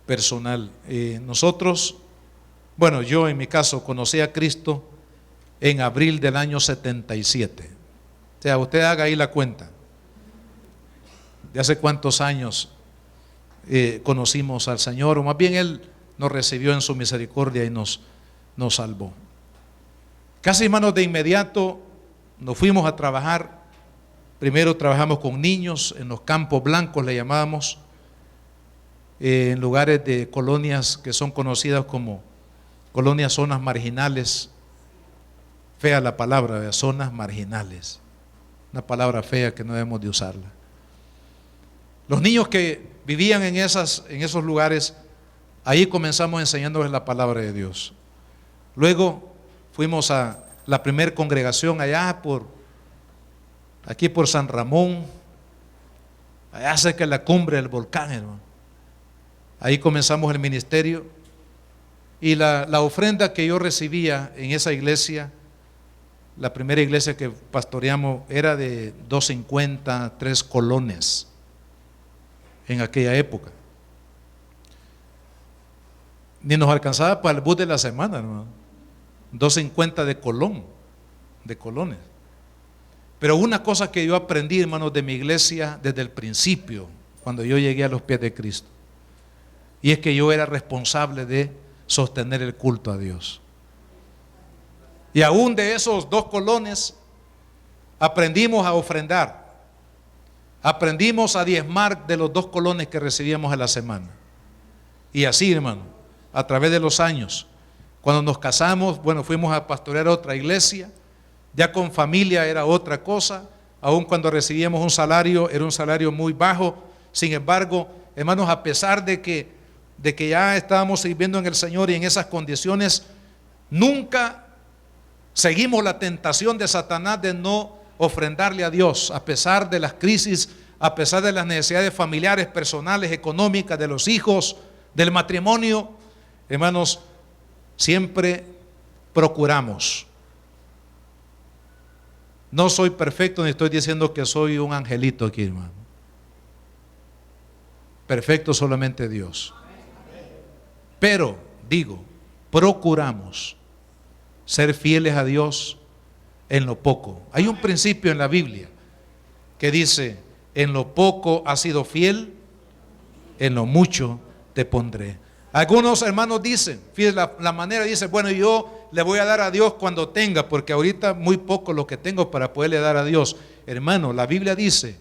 personal. Yo en mi caso conocí a Cristo en abril del año 77. O sea, usted haga ahí la cuenta de hace cuántos años conocimos al Señor, o más bien Él nos recibió en su misericordia y nos salvó. Casi, hermanos, de inmediato nos fuimos a trabajar. Primero trabajamos con niños en los campos blancos, le llamábamos, en lugares de colonias que son conocidas como colonias, zonas marginales. Fea la palabra, ¿verdad? Zonas marginales, una palabra fea que no debemos de usarla. Los niños que vivían en esos lugares, ahí comenzamos enseñándoles la palabra de Dios. Luego fuimos a la primer congregación allá aquí por San Ramón, allá cerca de la cumbre del volcán, hermano. Ahí comenzamos el ministerio, y la ofrenda que yo recibía en esa iglesia, la primera iglesia que pastoreamos, era de 2.50, 3 colones en aquella época. Ni nos alcanzaba para el bus de la semana, hermano. 2.50 de colones. Pero una cosa que yo aprendí, hermanos, de mi iglesia desde el principio, cuando yo llegué a los pies de Cristo, y es que yo era responsable de sostener el culto a Dios. Y aún de esos 2 colones aprendimos a ofrendar, aprendimos a diezmar de los 2 colones que recibíamos a la semana. Y así, hermano, a través de los años, cuando nos casamos, fuimos a pastorear a otra iglesia. Ya con familia era otra cosa. Aún cuando recibíamos un salario, era un salario muy bajo. Sin embargo, hermanos, a pesar de que ya estábamos sirviendo en el Señor y en esas condiciones, nunca seguimos la tentación de Satanás de no ofrendarle a Dios, a pesar de las crisis, a pesar de las necesidades familiares, personales, económicas, de los hijos, del matrimonio. Hermanos, siempre procuramos. No soy perfecto ni estoy diciendo que soy un angelito aquí, hermano. Perfecto solamente Dios. Pero, digo, procuramos ser fieles a Dios en lo poco. Hay un principio en la Biblia que dice: en lo poco has sido fiel, en lo mucho te pondré. Algunos hermanos dicen, fíjense la manera, dice: bueno, yo le voy a dar a Dios cuando tenga, porque ahorita muy poco lo que tengo para poderle dar a Dios. Hermano, la Biblia dice: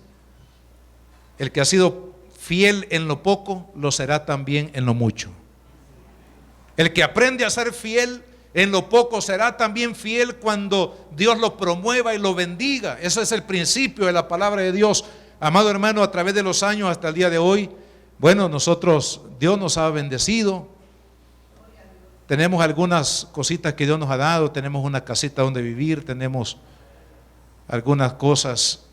el que ha sido fiel en lo poco, lo será también en lo mucho. El que aprende a ser fiel en lo poco será también fiel cuando Dios lo promueva y lo bendiga. Ese es el principio de la palabra de Dios. Amado hermano, a través de los años hasta el día de hoy, bueno, Dios nos ha bendecido. Tenemos algunas cositas que Dios nos ha dado. Tenemos una casita donde vivir, tenemos algunas cosas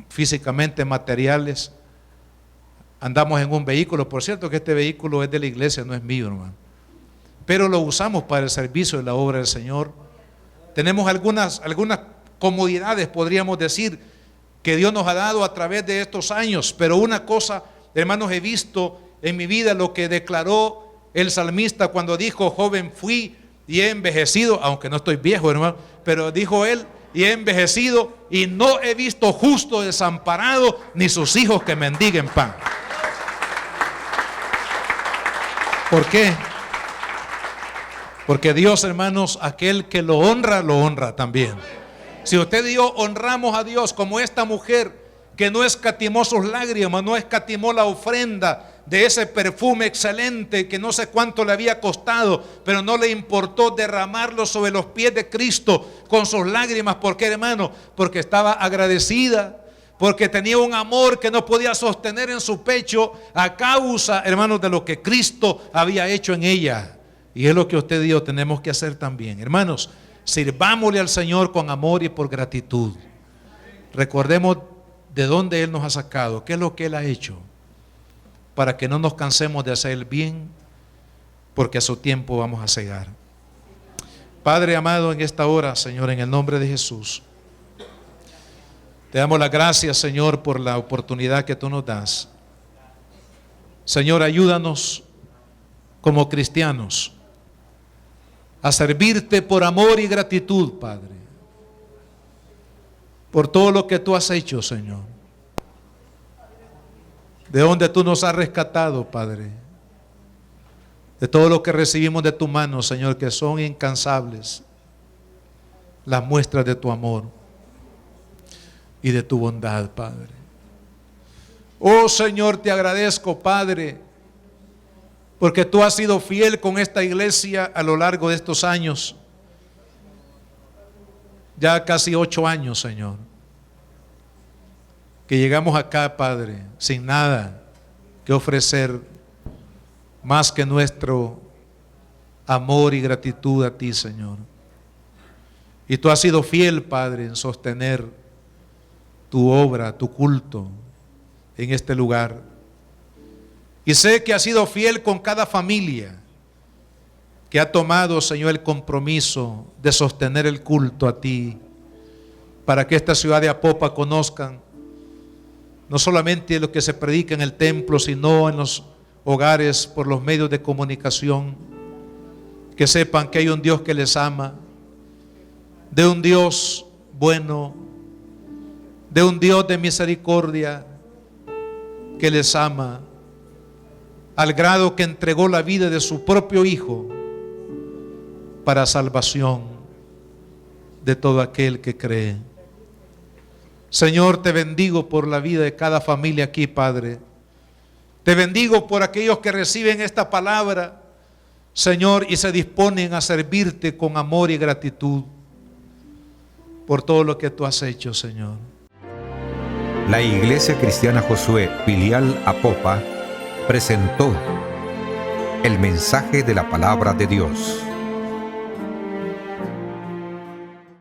físicamente materiales. Andamos en un vehículo, por cierto que este vehículo es de la iglesia, no es mío, hermano, pero lo usamos para el servicio de la obra del Señor. Tenemos algunas comodidades, podríamos decir, que Dios nos ha dado a través de estos años. Pero una cosa, hermanos, he visto en mi vida lo que declaró el salmista cuando dijo: joven fui y he envejecido, aunque no estoy viejo, hermano, pero dijo él: y he envejecido y no he visto justo desamparado, ni sus hijos que mendiguen pan. ¿Por qué? Porque Dios, hermanos, aquel que lo honra también. Si usted y yo honramos a Dios como esta mujer que no escatimó sus lágrimas, no escatimó la ofrenda de ese perfume excelente que no sé cuánto le había costado, pero no le importó derramarlo sobre los pies de Cristo con sus lágrimas. ¿Por qué, hermano? Porque estaba agradecida, porque tenía un amor que no podía sostener en su pecho a causa, hermanos, de lo que Cristo había hecho en ella. Y es lo que usted y yo tenemos que hacer también. Hermanos, sirvámosle al Señor con amor y por gratitud. Recordemos de dónde Él nos ha sacado, qué es lo que Él ha hecho, para que no nos cansemos de hacer el bien, porque a su tiempo vamos a cegar. Padre amado, en esta hora, Señor, en el nombre de Jesús, te damos las gracias, Señor, por la oportunidad que tú nos das. Señor, ayúdanos como cristianos a servirte por amor y gratitud, Padre, por todo lo que tú has hecho, Señor, de donde tú nos has rescatado, Padre, de todo lo que recibimos de tu mano, Señor, que son incansables las muestras de tu amor y de tu bondad, Padre. Oh Señor, te agradezco, Padre, porque tú has sido fiel con esta iglesia a lo largo de estos años, ya casi 8 años, Señor, que llegamos acá, Padre, sin nada que ofrecer más que nuestro amor y gratitud a ti, Señor. Y tú has sido fiel, Padre, en sostener tu obra, tu culto en este lugar. Y sé que has sido fiel con cada familia que ha tomado, Señor, el compromiso de sostener el culto a ti, para que esta ciudad de Apopa conozcan no solamente lo que se predica en el templo, sino en los hogares, por los medios de comunicación, que sepan que hay un Dios que les ama, de un Dios bueno, de un Dios de misericordia que les ama, al grado que entregó la vida de su propio Hijo para salvación de todo aquel que cree. Señor, te bendigo por la vida de cada familia aquí, Padre. Te bendigo por aquellos que reciben esta palabra, Señor, y se disponen a servirte con amor y gratitud por todo lo que tú has hecho, Señor. La Iglesia Cristiana Josué, filial Apopa, presentó el mensaje de la palabra de Dios.